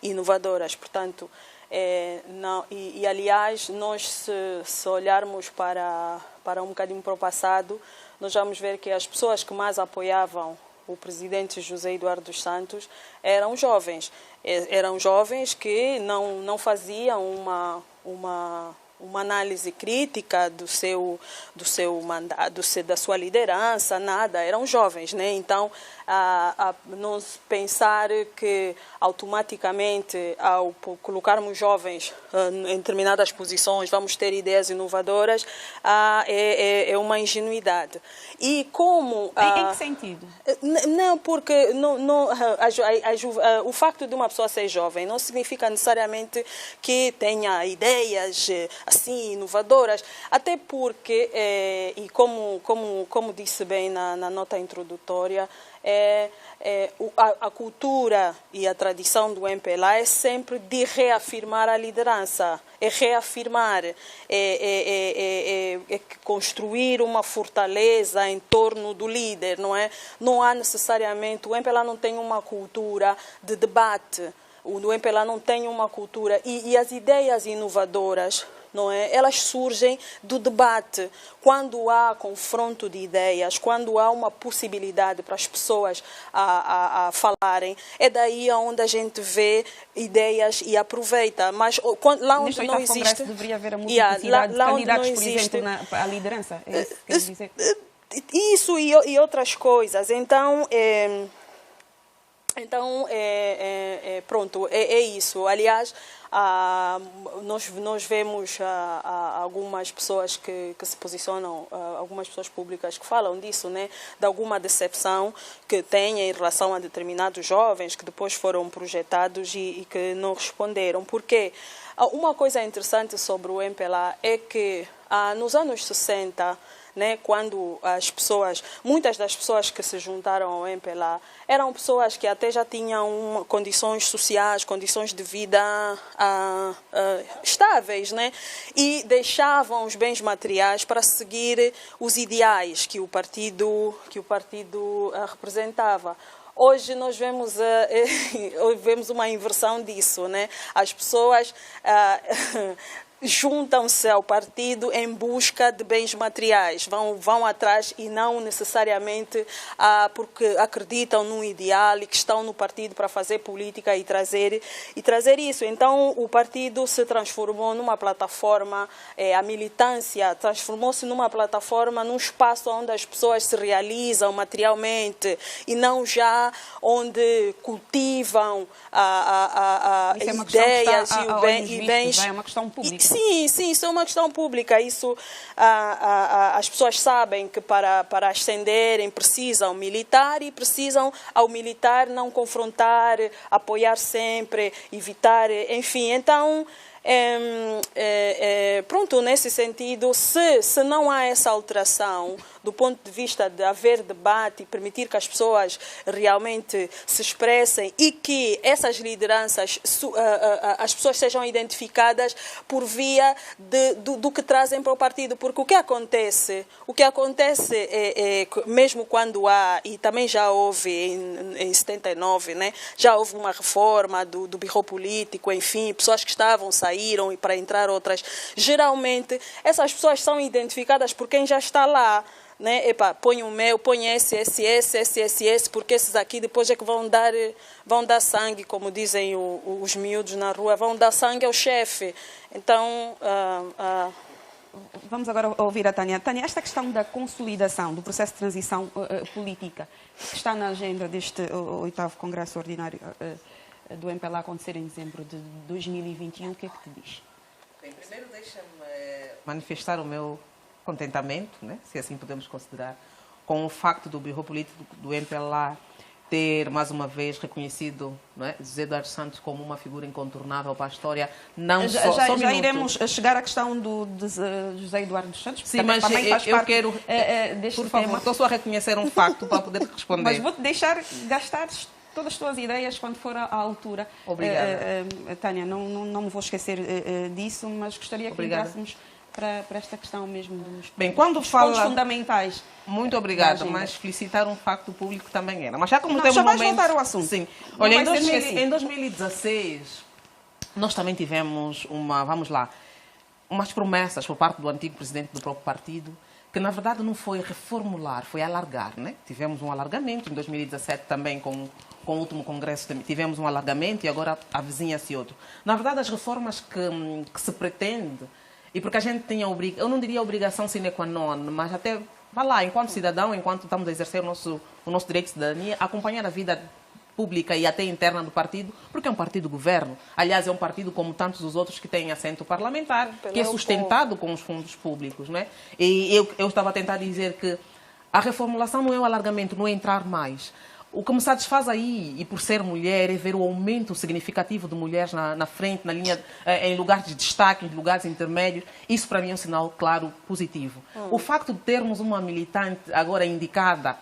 S4: inovadoras. Portanto, aliás, nós se olharmos para um bocadinho para o passado, nós vamos ver que as pessoas que mais apoiavam o presidente José Eduardo dos Santos eram jovens. Eram jovens que não faziam uma análise crítica do seu mandato, da sua liderança, nada. Eram jovens, né? Então, não se pensar que automaticamente, ao colocarmos jovens em determinadas posições, vamos ter ideias inovadoras, é uma ingenuidade. E como...
S1: Em que sentido?
S4: Não, porque o facto de uma pessoa ser jovem não significa necessariamente que tenha ideias assim inovadoras, até porque, e como disse bem na nota introdutória, a cultura e a tradição do MPLA é sempre de reafirmar a liderança, é reafirmar, construir uma fortaleza em torno do líder, não é? Não há necessariamente, o MPLA não tem uma cultura de debate, o MPLA não tem uma cultura, e as ideias inovadoras, não é? Elas surgem do debate. Quando há confronto de ideias, quando há uma possibilidade para as pessoas a falarem, é daí onde a gente vê ideias e aproveita. Mas lá onde não existe...
S1: Congresso deveria haver a multiplicidade de candidatos, por exemplo, à liderança. É isso que quer dizer?
S4: Isso e outras coisas. Então, pronto, é isso. Aliás, nós vemos algumas pessoas que se posicionam, algumas pessoas públicas que falam disso, né, de alguma decepção que têm em relação a determinados jovens que depois foram projetados e que não responderam. Porque uma coisa interessante sobre o MPLA é que nos anos 60, né, quando muitas das pessoas que se juntaram ao MPLA eram pessoas que até já tinham condições sociais, condições de vida estáveis, né, e deixavam os bens materiais para seguir os ideais que o partido representava. Hoje nós vemos uma inversão disso, né? As pessoas juntam-se ao partido em busca de bens materiais, vão atrás e não necessariamente porque acreditam num ideal e que estão no partido para fazer política e trazer isso. Então o partido se transformou numa plataforma, a militância transformou-se numa plataforma, num espaço onde as pessoas se realizam materialmente e não já onde cultivam ideias e bens.
S1: É uma questão pública.
S4: Sim, isso é uma questão pública. Isso, as pessoas sabem que para ascenderem precisam militar e precisam, ao militar, não confrontar, apoiar sempre, evitar, enfim. Então, pronto, nesse sentido, se não há essa alteração do ponto de vista de haver debate e permitir que as pessoas realmente se expressem e que essas lideranças, as pessoas sejam identificadas por via do que trazem para o partido. Porque o que acontece é mesmo quando há, e também já houve em 79, né, já houve uma reforma do Bureau Político, enfim, pessoas que saíram e para entrar outras. Geralmente, essas pessoas são identificadas por quem já está lá. né? Epá, põe o meu, põe esse, porque esses aqui depois é que vão dar sangue, como dizem os miúdos na rua, vão dar sangue ao chefe. Então,
S1: vamos agora ouvir a Tânia. Tânia, esta questão da consolidação do processo de transição política que está na agenda deste 8º Congresso Ordinário do MPLA acontecer em dezembro de 2021, o que é que te diz?
S5: Bem, primeiro deixa-me manifestar o meu contentamento, né, se assim podemos considerar, com o facto do Bureau Político do MPLA ter, mais uma vez, reconhecido, não é, José Eduardo Santos como uma figura incontornável para a história. Não
S1: já iremos chegar à questão de José Eduardo Santos,
S5: sim, mas
S1: também faz parte
S5: quero,
S1: deste
S5: por favor,
S1: tema.
S5: estou só a reconhecer um facto para poder responder.
S1: Mas vou-te deixar gastar todas as tuas ideias quando for à altura.
S5: Obrigada.
S1: Tânia, não me vou esquecer disso, mas gostaria que entrássemos para esta questão mesmo dos pontos fundamentais.
S5: Muito obrigada, mas felicitar um facto público também era. Mas já como temos
S1: vais voltar ao assunto.
S5: Sim. Olha, em 2016, nós também tivemos umas promessas por parte do antigo presidente do próprio partido, que na verdade não foi reformular, foi alargar, né? Tivemos um alargamento em 2017 também com o último congresso, tivemos um alargamento e agora avizinha-se outro. Na verdade, as reformas que se pretende, e porque a gente tinha, eu não diria obrigação sine qua non, mas até, vá lá, enquanto cidadão, enquanto estamos a exercer o nosso direito de cidadania, acompanhar a vida pública e até interna do partido, porque é um partido governo. Aliás, é um partido como tantos os outros que têm assento parlamentar, que é sustentado com os fundos públicos, não é? E eu estava a tentar dizer que a reformulação não é o alargamento, não é entrar mais. O que me satisfaz aí, e por ser mulher, é ver o aumento significativo de mulheres na frente, na linha, em lugares de destaque, em lugares intermédios. Isso, para mim, é um sinal, claro, positivo. O facto de termos uma militante agora indicada,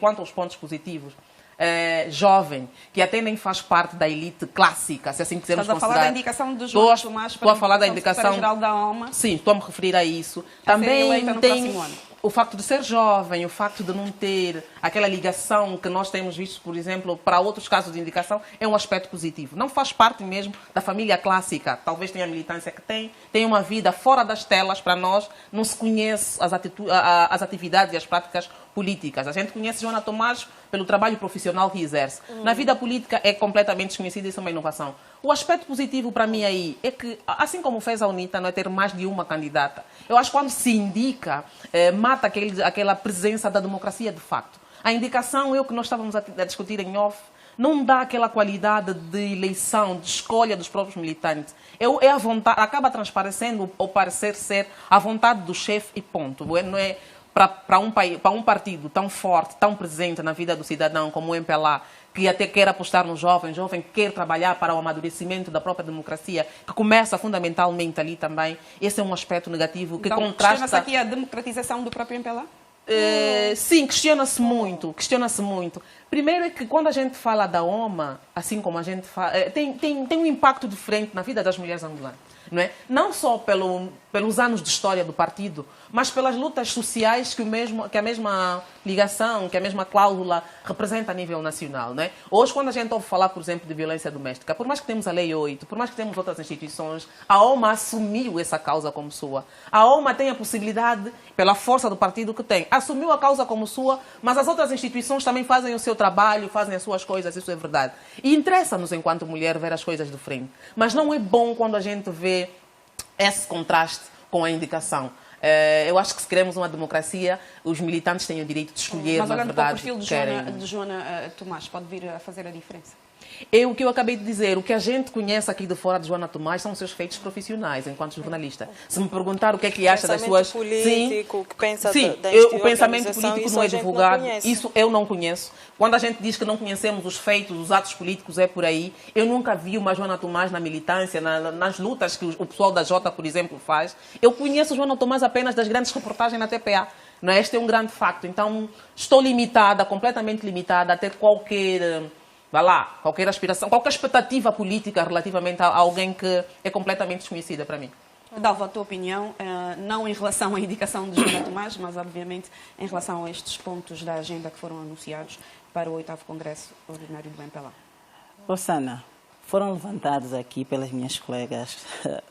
S5: quanto aos pontos positivos, jovem, que até nem faz parte da elite clássica, se assim quisermos considerar.
S1: Estás a falar da indicação de Joana Tomás
S5: Estou a falar da indicação
S1: geral da OMA.
S5: Sim, estou a me referir a isso. Também tem o facto de ser jovem, o facto de não ter aquela ligação que nós temos visto, por exemplo, para outros casos de indicação, é um aspecto positivo. Não faz parte mesmo da família clássica, talvez tenha a militância que tem uma vida fora das telas para nós, não se conhece as atividades e as práticas políticas. A gente conhece Joana Tomás pelo trabalho profissional que exerce. Na vida política é completamente desconhecida, isso é uma inovação. O aspecto positivo para mim aí é que, assim como fez a UNITA, não é ter mais de uma candidata. Eu acho que quando se indica, mata aquela presença da democracia de facto. A indicação é o que nós estávamos a discutir em off, não dá aquela qualidade de eleição, de escolha dos próprios militantes. É a vontade, acaba transparecendo ou parecer ser a vontade do chefe e ponto. Não é para um partido tão forte, tão presente na vida do cidadão como o MPLA, que até quer apostar no jovem quer trabalhar para o amadurecimento da própria democracia, que começa fundamentalmente ali também. Esse é um aspecto negativo que contrasta...
S1: Questiona-se aqui a democratização do próprio MPLA?
S5: Sim, questiona-se muito. Primeiro é que quando a gente fala da OMA, assim como a gente fala, tem um impacto diferente na vida das mulheres angolanas. Não é? Não só pelos anos de história do partido, mas pelas lutas sociais que a mesma ligação, que a mesma cláusula representa a nível nacional. Não é? Hoje, quando a gente ouve falar, por exemplo, de violência doméstica, por mais que temos a Lei 8, por mais que temos outras instituições, a OMA assumiu essa causa como sua. A OMA tem a possibilidade, pela força do partido que tem, assumiu a causa como sua, mas as outras instituições também fazem o seu trabalho, fazem as suas coisas, isso é verdade. E interessa-nos, enquanto mulher, ver as coisas de frente. Mas não é bom quando a gente vê esse contraste com a indicação. Eu acho que se queremos uma democracia, os militantes têm o direito de escolher,
S1: mas
S5: na verdade,
S1: o perfil de Joana Tomás pode vir a fazer a diferença?
S5: O que eu acabei de dizer, o que a gente conhece aqui de fora de Joana Tomás são os seus feitos profissionais, enquanto jornalista. Se me perguntar o que é que acha das suas...
S4: político, que pensa
S5: o pensamento político não é divulgado, isso eu não conheço. Quando a gente diz que não conhecemos os feitos, os atos políticos, é por aí. Eu nunca vi uma Joana Tomás na militância, nas lutas que o pessoal da Jota, por exemplo, faz. Eu conheço Joana Tomás apenas das grandes reportagens na TPA. Não é? Este é um grande facto. Então, estou limitada, completamente limitada, a ter qualquer aspiração, qualquer expectativa política relativamente a alguém que é completamente desconhecida para mim.
S1: Dalva, a tua opinião, não em relação à indicação de Joana Tomás, mas obviamente em relação a estes pontos da agenda que foram anunciados para o 8º Congresso Ordinário do MPLA.
S3: Rosana, foram levantados aqui pelas minhas colegas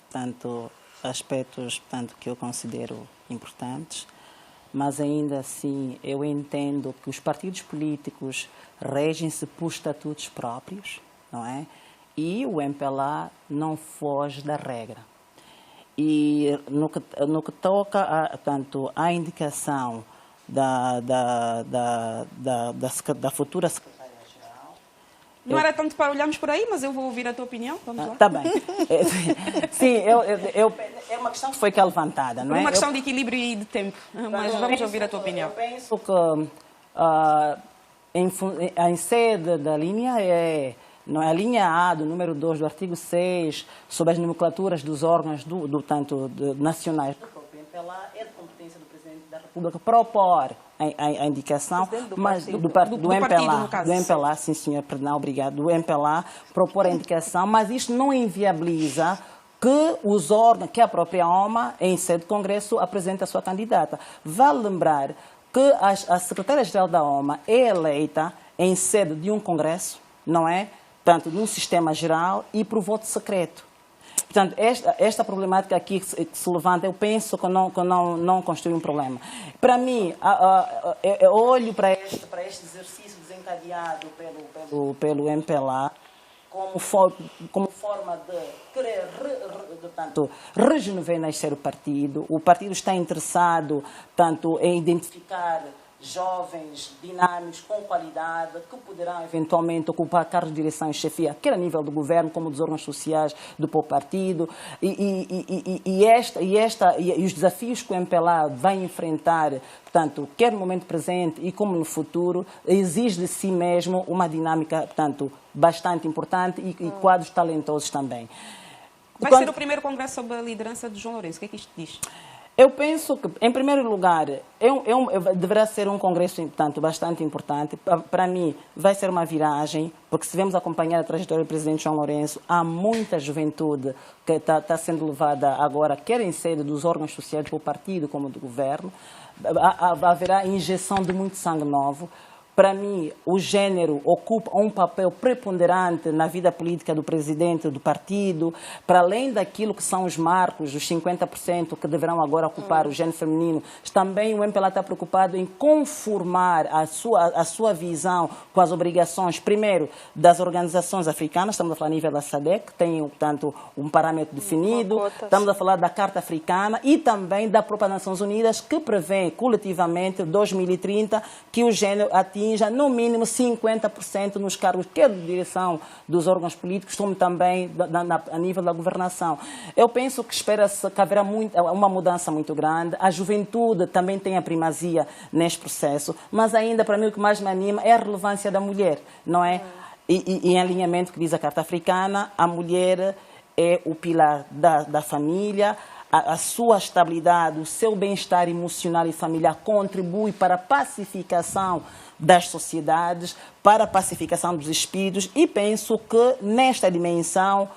S3: tanto aspectos que eu considero importantes. mas ainda assim eu entendo que os partidos políticos regem-se por estatutos próprios, não é? E o MPLA não foge da regra. E no que toca tanto à indicação da futura secretária-geral...
S1: Não era tanto para olharmos por aí, mas eu vou ouvir a tua opinião. Vamos lá.
S3: Está bem. Sim, é uma questão que foi cá levantada, não é?
S1: Por uma questão de equilíbrio e de tempo, mas vamos ouvir a tua opinião.
S3: Eu penso que em sede da linha não é a linha A do número 2 do artigo 6 sobre as nomenclaturas dos órgãos nacionais do próprio MPLA é de competência do Presidente da República propor a indicação, mas do MPLA, sim senhor, perdão, obrigado, do MPLA propor a indicação, mas isto não inviabiliza que os órgãos, que a própria OMA, em sede de Congresso, apresente a sua candidata. Vale lembrar que a secretária-geral da OMA é eleita em sede de um Congresso, não é? Portanto, num sistema geral e por voto secreto. Portanto, esta problemática aqui que se levanta, eu penso que não constitui um problema. Para mim, eu olho para este exercício desencadeado pelo MPLA como forma de querer rejuvenescer o partido. O partido está interessado, tanto em identificar jovens dinâmicos, com qualidade, que poderão eventualmente ocupar cargos de direção e chefia, quer a nível do governo, como dos órgãos sociais do próprio partido. E os desafios que o MPLA vai enfrentar, portanto, quer no momento presente e como no futuro, exige de si mesmo uma dinâmica, portanto, bastante importante e quadros talentosos também.
S1: Vai ser o primeiro congresso sob a liderança de João Lourenço. O que é que isto diz?
S3: Eu penso que, em primeiro lugar, deverá ser um congresso, portanto, bastante importante. Para mim, vai ser uma viragem, porque se vemos acompanhar a trajetória do presidente João Lourenço, há muita juventude que está sendo levada agora, quer em sede dos órgãos sociais do partido como do governo. Haverá injeção de muito sangue novo. Para mim, o género ocupa um papel preponderante na vida política do presidente do partido, para além daquilo que são os marcos, os 50% que deverão agora ocupar o género feminino. Também o MPLA está preocupado em conformar a sua visão com as obrigações, primeiro, das organizações africanas, estamos a falar a nível da SADC, que tem, portanto, um parâmetro definido, estamos a falar da Carta Africana e também da própria Nações Unidas, que prevê coletivamente, 2030, que o género atinja no mínimo 50% nos cargos, quer de direção dos órgãos políticos, como também a nível da governação. Eu penso que espera-se que haverá uma mudança muito grande. A juventude também tem a primazia neste processo, mas ainda, para mim, o que mais me anima é a relevância da mulher, não é? E em alinhamento com o que diz a Carta Africana, a mulher é o pilar da família. A sua estabilidade, o seu bem-estar emocional e familiar contribui para a pacificação das sociedades, para a pacificação dos espíritos, e penso que nesta dimensão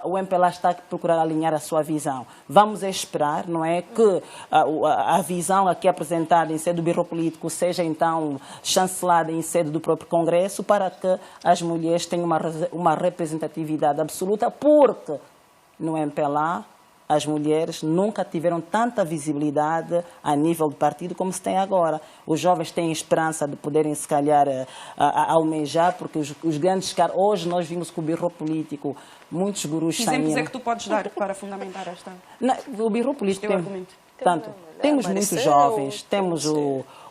S3: o MPLA está a procurar alinhar a sua visão. Vamos esperar, não é, que a visão aqui apresentada em sede do Birro Político seja então chancelada em sede do próprio Congresso, para que as mulheres tenham uma representatividade absoluta, porque no MPLA as mulheres nunca tiveram tanta visibilidade a nível do partido como se tem agora. Os jovens têm esperança de poderem, se calhar, almejar, porque os grandes caras... Hoje nós vimos que o Birro Político, muitos gurus saíram...
S1: Que exemplos é que tu podes dar para fundamentar esta...
S3: O Birro Político
S1: tem... argumento.
S3: Portanto, temos muitos jovens, temos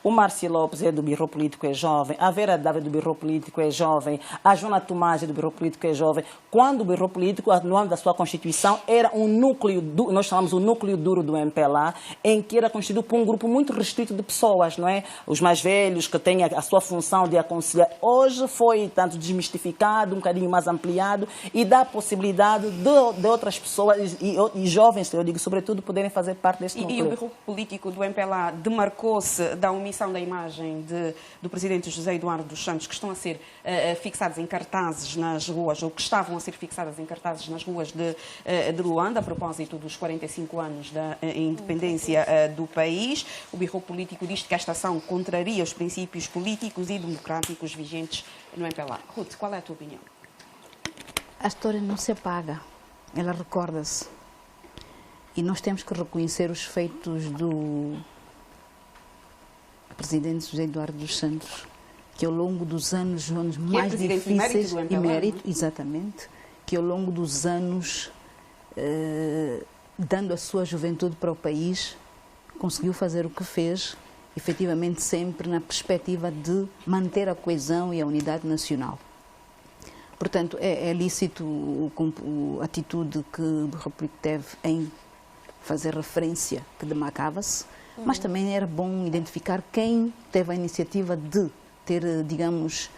S3: o Marci Lopes é do Birro Político, é jovem, a Vera Dávila do Birro Político é jovem, a Joana Tomás do Birro Político é jovem. Quando o Birro Político, no âmbito da sua Constituição, era um núcleo, nós chamamos o núcleo duro do MPLA, em que era constituído por um grupo muito restrito de pessoas, não é? Os mais velhos, que têm a sua função de aconselhar. Hoje foi, tanto, desmistificado, um bocadinho mais ampliado, e dá a possibilidade de outras pessoas, e jovens, eu digo, sobretudo, poderem fazer parte deste núcleo.
S1: E o Birro Político do MPLA demarcou-se da omissão da imagem do presidente José Eduardo dos Santos, que estão a ser fixadas em cartazes nas ruas, ou que estavam a ser fixadas em cartazes nas ruas de Luanda, a propósito dos 45 anos da independência do país. O Birro Político diz que esta ação contraria os princípios políticos e democráticos vigentes no MPLA. Ruth, qual é a tua opinião?
S2: A história não se apaga, ela recorda-se. E nós temos que reconhecer os feitos presidente José Eduardo dos Santos, que ao longo dos anos mais difíceis,
S1: emérito,
S2: exatamente, que ao longo dos anos, dando a sua juventude para o país, conseguiu fazer o que fez, efetivamente sempre na perspectiva de manter a coesão e a unidade nacional. Portanto, é lícito a atitude que o República teve em fazer referência que demarcava-se, mas também era bom identificar quem teve a iniciativa de ter, digamos,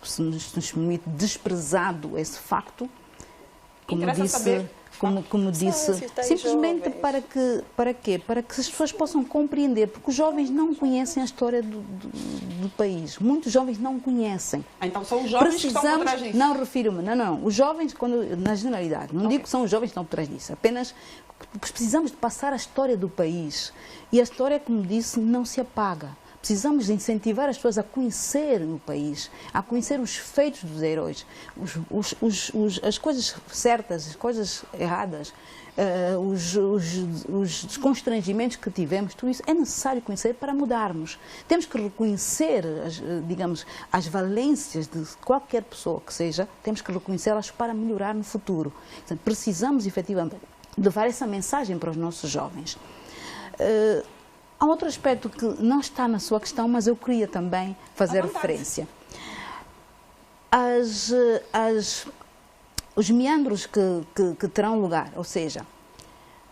S2: se nos permite, desprezado esse facto, como disse, simplesmente para quê? Para que as pessoas possam compreender, porque os jovens não conhecem a história do país. Muitos jovens não conhecem.
S1: Então são os jovens que estão por trás disso?
S2: Não, refiro-me, não. Os jovens, na generalidade, não digo que são os jovens que estão por trás disso, apenas precisamos de passar a história do país. E a história, como disse, não se apaga. Precisamos de incentivar as pessoas a conhecer o país, a conhecer os feitos dos heróis, as coisas certas, as coisas erradas, os constrangimentos que tivemos. Tudo isso é necessário conhecer para mudarmos. Temos que reconhecer, digamos, as valências de qualquer pessoa que seja, temos que reconhecê-las para melhorar no futuro. Portanto, precisamos, efetivamente, levar essa mensagem para os nossos jovens. Há outro aspecto que não está na sua questão, mas eu queria também fazer referência. Os meandros que terão lugar, ou seja,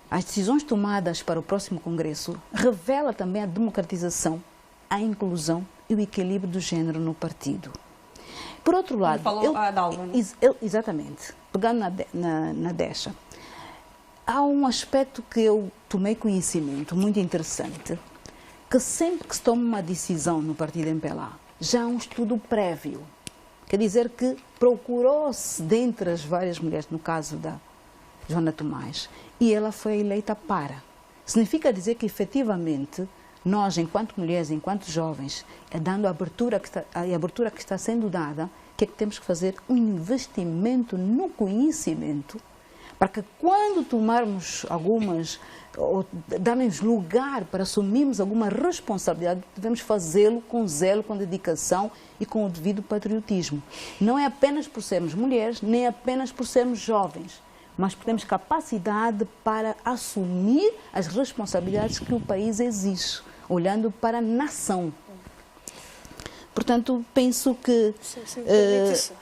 S2: as decisões tomadas para o próximo Congresso, revela também a democratização, a inclusão e o equilíbrio do género no partido. Por outro lado...
S1: Falou a Dalva,
S2: exatamente, pegando na deixa. Há um aspecto que eu tomei conhecimento muito interessante, que sempre que se toma uma decisão no partido MPLA, já há um estudo prévio. Quer dizer que procurou-se, dentre as várias mulheres, no caso da Joana Tomás, e ela foi eleita para. Significa dizer que, efetivamente, nós, enquanto mulheres, enquanto jovens, dando a abertura que está sendo dada, o que é que temos que fazer? Um investimento no conhecimento, para que quando tomarmos ou darmos lugar para assumirmos alguma responsabilidade, devemos fazê-lo com zelo, com dedicação e com o devido patriotismo. Não é apenas por sermos mulheres, nem apenas por sermos jovens, mas por termos capacidade para assumir as responsabilidades que o país exige, olhando para a nação. Portanto, penso que...
S1: Sim.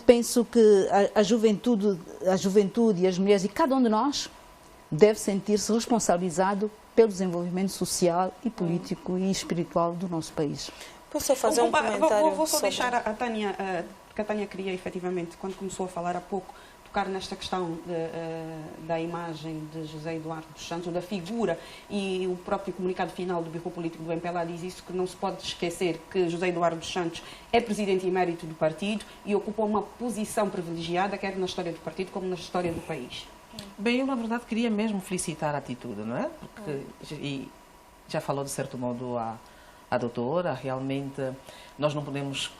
S2: Penso que a juventude e as mulheres, e cada um de nós, deve sentir-se responsabilizado pelo desenvolvimento social e político e espiritual do nosso país.
S4: Posso fazer um comentário?
S1: Vou só deixar a Tânia, porque a Tânia queria, efetivamente, quando começou a falar há pouco, tocar nesta questão da imagem de José Eduardo dos Santos, ou da figura, e o próprio comunicado final do Bureau Político do MPLA diz isso, que não se pode esquecer que José Eduardo dos Santos é presidente emérito do partido e ocupa uma posição privilegiada, quer na história do partido como na história do país.
S5: Bem, eu na verdade queria mesmo felicitar a atitude, não é? Porque, e já falou de certo modo a doutora, realmente nós não podemos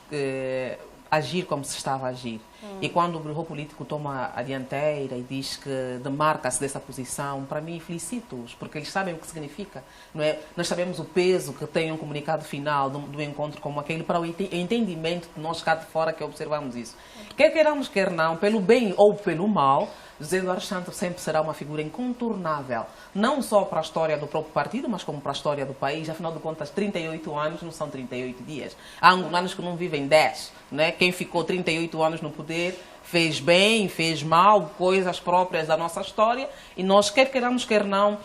S5: agir como se estava a agir. E quando o Bureau Político toma a dianteira e diz que demarca-se dessa posição, para mim, felicito-os, porque eles sabem o que significa. Não é? Nós sabemos o peso que tem um comunicado final do encontro como aquele para o entendimento de nós cá de fora que observamos isso. Quer queiramos, quer não, pelo bem ou pelo mal, José Eduardo Santos sempre será uma figura incontornável, não só para a história do próprio partido, mas como para a história do país. Afinal de contas, 38 anos não são 38 dias. Há angolanos que não vivem 10. Né? Quem ficou 38 anos no poder fez bem, fez mal, coisas próprias da nossa história, e nós, quer queiramos, quer não,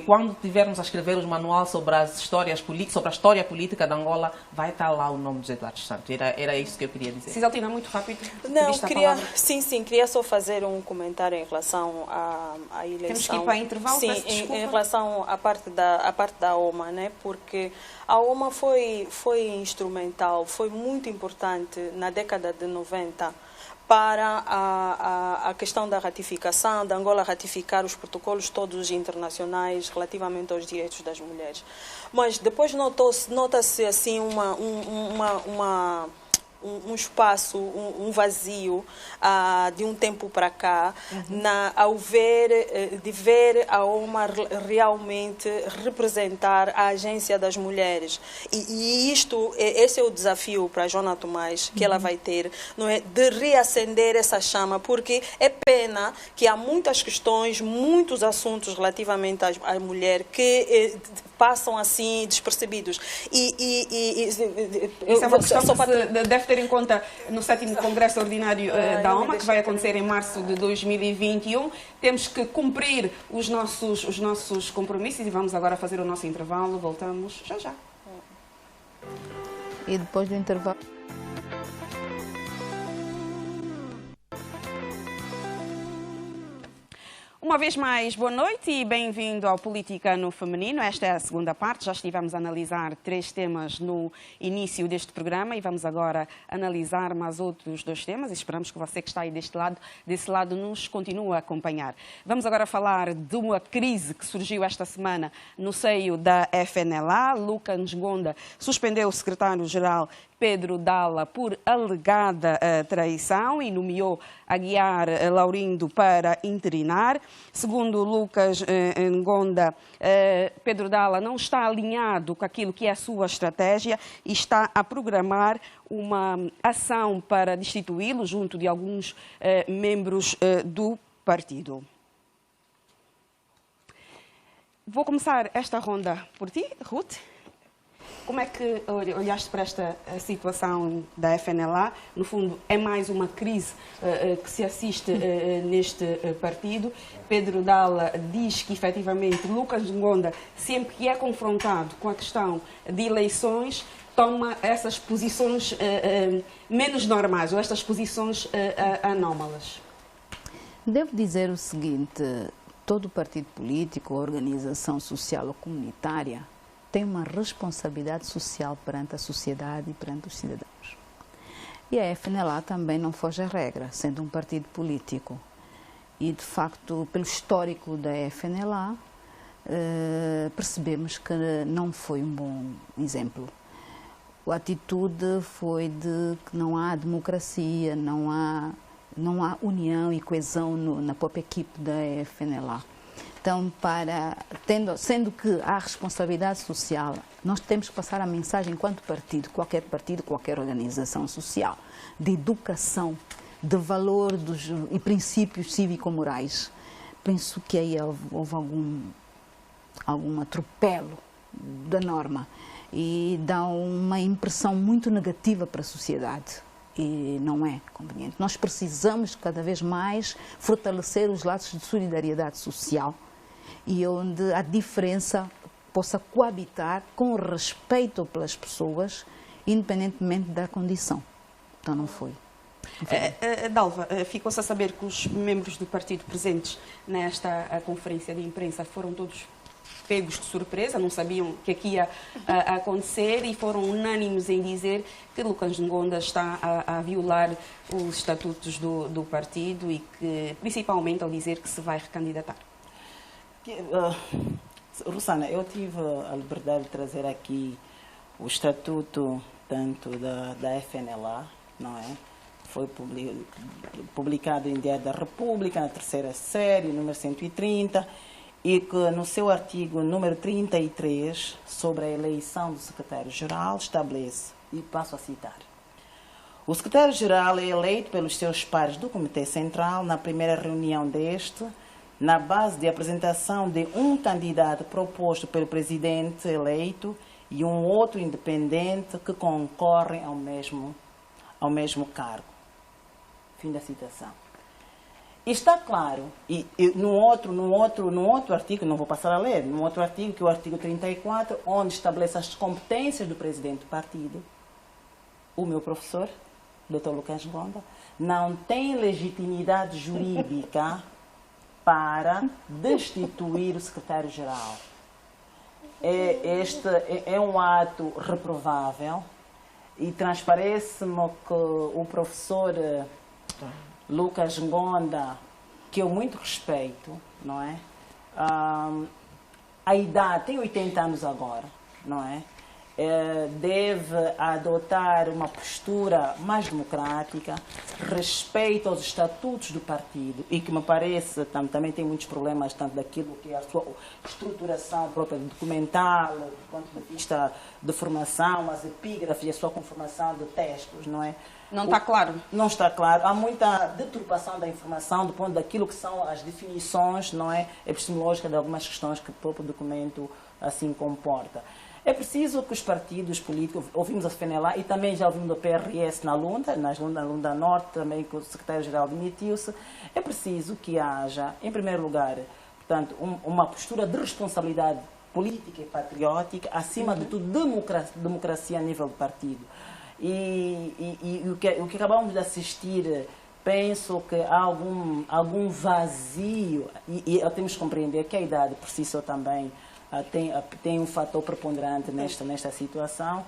S5: quando tivermos a escrever o manual sobre as histórias políticas, sobre a história política de Angola, vai estar lá o nome de Eduardo Santos. Era isso que eu queria dizer.
S1: Cisaltina, muito rápido.
S4: Não, queria só fazer um comentário em relação à eleição.
S1: Temos que ir para intervalo,
S4: sim, em relação à parte da OMA, né? Porque a OMA foi instrumental, foi muito importante na década de 90 para a questão da ratificação, de Angola ratificar os protocolos todos internacionais relativamente aos direitos das mulheres. Mas depois nota-se assim um espaço, um vazio de um tempo para cá, de ver a OMA realmente representar a agência das mulheres. E esse é o desafio para a Joana Tomás, que ela vai ter, não é? De reacender essa chama, porque é pena que há muitas questões, muitos assuntos relativamente à mulher que passam assim despercebidos.
S1: Isso é uma questão que se deve ter em conta no 7º Congresso Ordinário da OMA, que vai acontecer em março de 2021. Temos que cumprir os nossos compromissos e vamos agora fazer o nosso intervalo. Voltamos já já.
S2: E depois do intervalo...
S1: Uma vez mais, boa noite e bem-vindo ao Política no Feminino. Esta é a segunda parte. Já estivemos a analisar 3 temas no início deste programa e vamos agora analisar mais outros 2 temas. E esperamos que você que está aí desse lado nos continue a acompanhar. Vamos agora falar de uma crise que surgiu esta semana no seio da FNLA. Lucas Ngonda suspendeu o secretário-geral Pedro Dalla por alegada traição e nomeou Aguiar Laurindo para interinar. Segundo Lucas Ngonda, Pedro Dalla não está alinhado com aquilo que é a sua estratégia e está a programar uma ação para destituí-lo junto de alguns membros do partido. Vou começar esta ronda por ti, Ruth. Como é que olhaste para esta situação da FNLA? No fundo, é mais uma crise que se assiste neste partido. Pedro Dalla diz que, efetivamente, Lucas Ngonda, sempre que é confrontado com a questão de eleições, toma essas posições menos normais, ou estas posições anómalas.
S2: Devo dizer o seguinte, todo partido político, organização social ou comunitária tem uma responsabilidade social perante a sociedade e perante os cidadãos. E a FNLA também não foge à regra, sendo um partido político. E, de facto, pelo histórico da FNLA, percebemos que não foi um bom exemplo. A atitude foi de que não há democracia, não há união e coesão na própria equipe da FNLA. Então, sendo que há responsabilidade social, nós temos que passar a mensagem enquanto partido, qualquer organização social, de educação, de valor e princípios cívico-morais. Penso que aí houve algum atropelo da norma e dá uma impressão muito negativa para a sociedade. E não é conveniente. Nós precisamos cada vez mais fortalecer os laços de solidariedade social e onde a diferença possa coabitar com respeito pelas pessoas, independentemente da condição. Então não foi.
S1: Dalva, ficou-se a saber que os membros do partido presentes nesta conferência de imprensa foram todos pegos de surpresa, não sabiam que aqui ia acontecer e foram unânimes em dizer que Lucas Ngonda está a violar os estatutos do partido e que, principalmente, ao dizer que se vai recandidatar.
S3: Rosana, eu tive a liberdade de trazer aqui o estatuto tanto da FNLA, não é? Foi publicado em Diário da República, na 3ª série, número 130, e que no seu artigo número 33, sobre a eleição do secretário-geral, estabelece, e passo a citar: o secretário-geral é eleito pelos seus pares do Comitê Central na primeira reunião deste, na base de apresentação de um candidato proposto pelo presidente eleito e um outro independente que concorrem ao mesmo cargo. Fim da citação. Está claro, e no outro artigo, não vou passar a ler, no outro artigo, que é o artigo 34, onde estabelece as competências do presidente do partido, o meu professor, Dr. Lucas Ngonda, não tem legitimidade jurídica para destituir o secretário-geral. Este é um ato reprovável e transparece-me que o professor Lucas Ngonda, que eu muito respeito, não é? A idade, tem 80 anos agora, não é? deve adotar uma postura mais democrática, respeito aos estatutos do partido, e que me parece também tem muitos problemas, tanto daquilo que é a sua estruturação própria documental, do ponto de vista de formação, as epígrafes e a sua conformação de textos, não é?
S1: Não está claro?
S3: Não está claro. Há muita deturpação da informação do ponto daquilo que são as definições, não é, epistemológicas de algumas questões que o próprio documento assim comporta. É preciso que os partidos políticos, ouvimos a FNLA e também já ouvimos o PRS na Lunda Norte, também que o secretário-geral demitiu-se. É preciso que haja, em primeiro lugar, portanto, uma postura de responsabilidade política e patriótica, acima de tudo, democracia a nível do partido. E o que acabamos de assistir, penso que há algum vazio, e temos que compreender que a idade por si só também tem um fator preponderante nesta situação.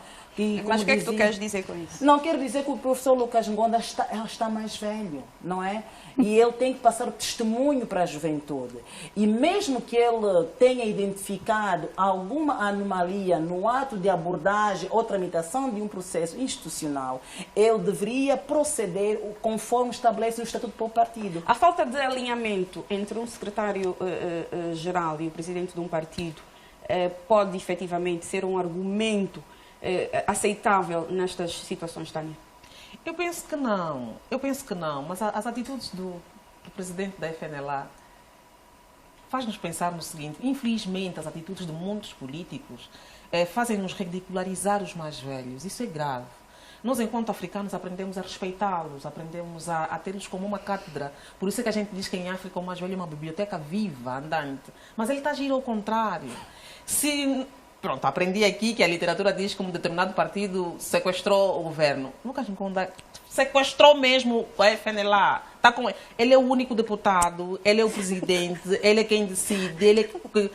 S1: Mas o que é que tu queres dizer com isso?
S3: Não, quero dizer que o professor Lucas Ngonda está mais velho, não é? E ele tem que passar o testemunho para a juventude. E mesmo que ele tenha identificado alguma anomalia no ato de abordagem ou tramitação de um processo institucional, ele deveria proceder conforme estabelece o Estatuto do Partido.
S1: A falta de alinhamento entre um secretário-geral e o presidente de um partido pode efetivamente ser um argumento aceitável nestas situações, Tânia?
S5: Eu penso que não, mas as atitudes do presidente da FNLA faz-nos pensar no seguinte: infelizmente as atitudes de muitos políticos fazem-nos ridicularizar os mais velhos, isso é grave. Nós, enquanto africanos, aprendemos a respeitá-los, aprendemos a tê-los como uma cátedra. Por isso é que a gente diz que em África o mais velho é uma biblioteca viva, andante. Mas ele está a agir ao contrário. Pronto, aprendi aqui que a literatura diz que um determinado partido sequestrou o governo. Lucas Ngonda sequestrou mesmo a FNLA. Ele é o único deputado, ele é o presidente, ele é quem decide, ele é que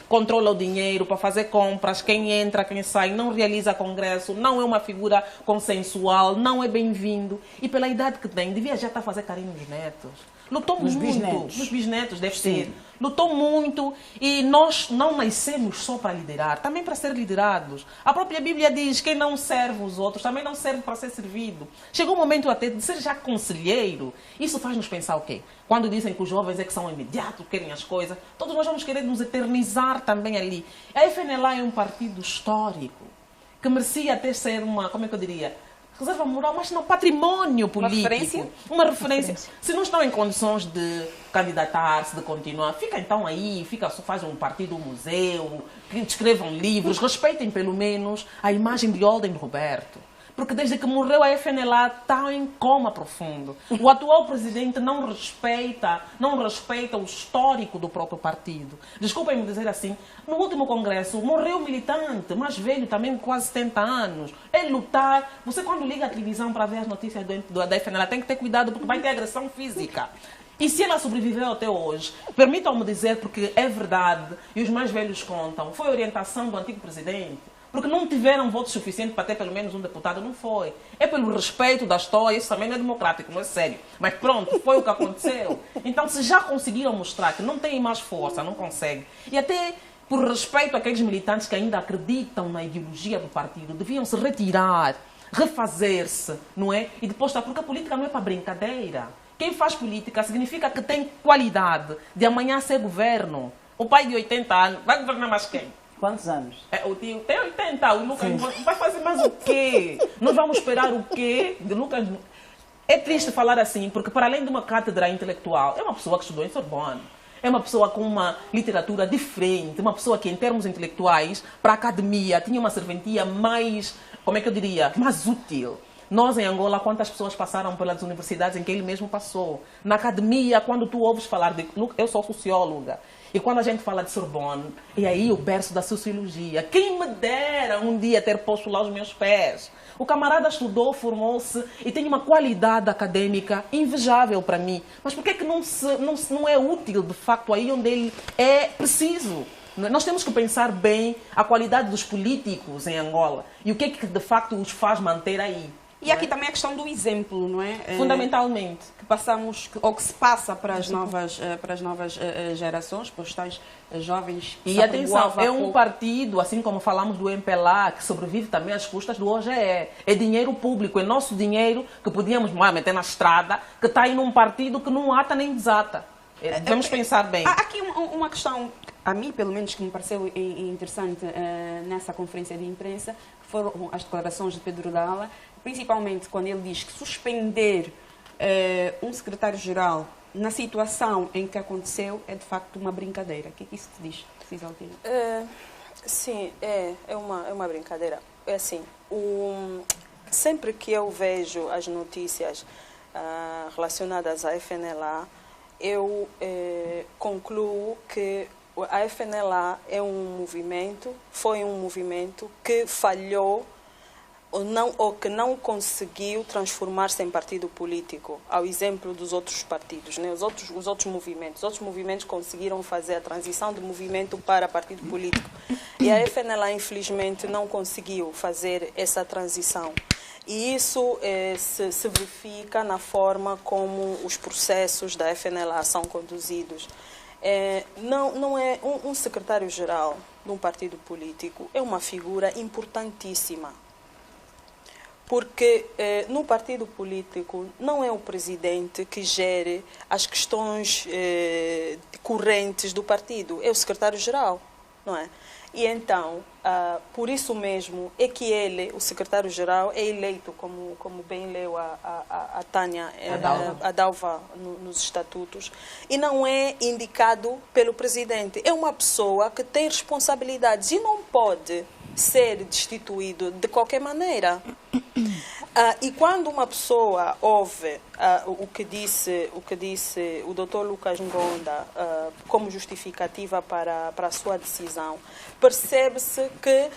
S5: controla o dinheiro para fazer compras, quem entra, quem sai, não realiza congresso, não é uma figura consensual, não é bem-vindo. E pela idade que tem, devia já estar a fazer carinho nos netos. Lutou muito. Nos bisnetos, deve ser. Lutou muito e nós não nascemos só para liderar, também para ser liderados. A própria Bíblia diz: quem não serve os outros também não serve para ser servido. Chegou o momento até de ser já conselheiro. Isso faz-nos pensar o quê? Quando dizem que os jovens é que são imediatos, querem as coisas, todos nós vamos querer nos eternizar também ali. A FNLA é um partido histórico que merecia até ser uma, como é que eu diria, reserva moral, mas não patrimônio político. Uma referência. Se não estão em condições de candidatar-se, de continuar, fica então aí, faz um partido, um museu, que escrevam livros, respeitem pelo menos a imagem de Olden Roberto. Porque desde que morreu a FNLA está em coma profundo. O atual presidente não respeita o histórico do próprio partido. Desculpem-me dizer assim, no último congresso morreu um militante, mais velho também, quase 70 anos. É lutar. Você quando liga a televisão para ver as notícias da FNLA tem que ter cuidado porque vai ter agressão física. E se ela sobreviveu até hoje, permitam-me dizer, porque é verdade, e os mais velhos contam, foi orientação do antigo presidente. Porque não tiveram votos suficientes para ter pelo menos um deputado, não foi. É pelo respeito da história, isso também não é democrático, não é sério. Mas pronto, foi o que aconteceu. Então, se já conseguiram mostrar que não têm mais força, não conseguem, e até por respeito àqueles militantes que ainda acreditam na ideologia do partido, deviam se retirar, refazer-se, não é? E depois, porque a política não é para brincadeira. Quem faz política significa que tem qualidade de amanhã ser governo. O pai de 80 anos vai governar mais quem?
S3: Quantos anos?
S5: O tio tem 80, o Lucas vai fazer mais o quê? Nós vamos esperar o quê de Lucas? É triste falar assim, porque para além de uma cátedra intelectual, é uma pessoa que estudou em Sorbonne. É uma pessoa com uma literatura diferente, uma pessoa que em termos intelectuais, para a academia, tinha uma serventia mais, como é que eu diria, mais útil. Nós, em Angola, quantas pessoas passaram pelas universidades em que ele mesmo passou? Na academia, quando tu ouves falar de... Eu sou socióloga. E quando a gente fala de Sorbonne, e aí o berço da sociologia. Quem me dera um dia ter posto lá os meus pés? O camarada estudou, formou-se e tem uma qualidade acadêmica invejável para mim. Mas por que é que não é útil, de facto, aí onde ele é preciso? Nós temos que pensar bem a qualidade dos políticos em Angola e o que é que, de facto, os faz manter aí.
S1: E aqui também a questão do exemplo, não é?
S5: Fundamentalmente.
S1: Que passamos, ou que se passa para as novas gerações, para os tais jovens.
S5: E atenção, é um partido, assim como falamos do MPLA, que sobrevive também às custas do OGE. É dinheiro público, é nosso dinheiro que podíamos meter na estrada, que está aí num partido que não ata nem desata. Vamos pensar bem.
S1: Há aqui uma questão, a mim pelo menos, que me pareceu interessante nessa conferência de imprensa, que foram as declarações de Pedro Dalla, principalmente quando ele diz que suspender um secretário-geral na situação em que aconteceu é de facto uma brincadeira. O que é que isso te diz, Cisaltina?
S4: Sim, é uma brincadeira. É assim, sempre que eu vejo as notícias relacionadas à FNLA, eu concluo que a FNLA foi um movimento que falhou ou que não conseguiu transformar-se em partido político, ao exemplo dos outros partidos, né? Os outros movimentos conseguiram fazer a transição de movimento para partido político. E a FNLA, infelizmente, não conseguiu fazer essa transição. E isso se verifica na forma como os processos da FNLA são conduzidos. Não é um secretário-geral de um partido político, é uma figura importantíssima. Porque no partido político não é o presidente que gere as questões correntes do partido, é o secretário-geral, não é? E então, por isso mesmo, é que ele, o secretário-geral, é eleito, como bem leu a Tânia, a Dalva nos estatutos, e não é indicado pelo presidente. É uma pessoa que tem responsabilidades e não pode ser destituído de qualquer maneira. E quando uma pessoa ouve o que disse o Dr. Lucas Ngonda como justificativa para a sua decisão, percebe-se que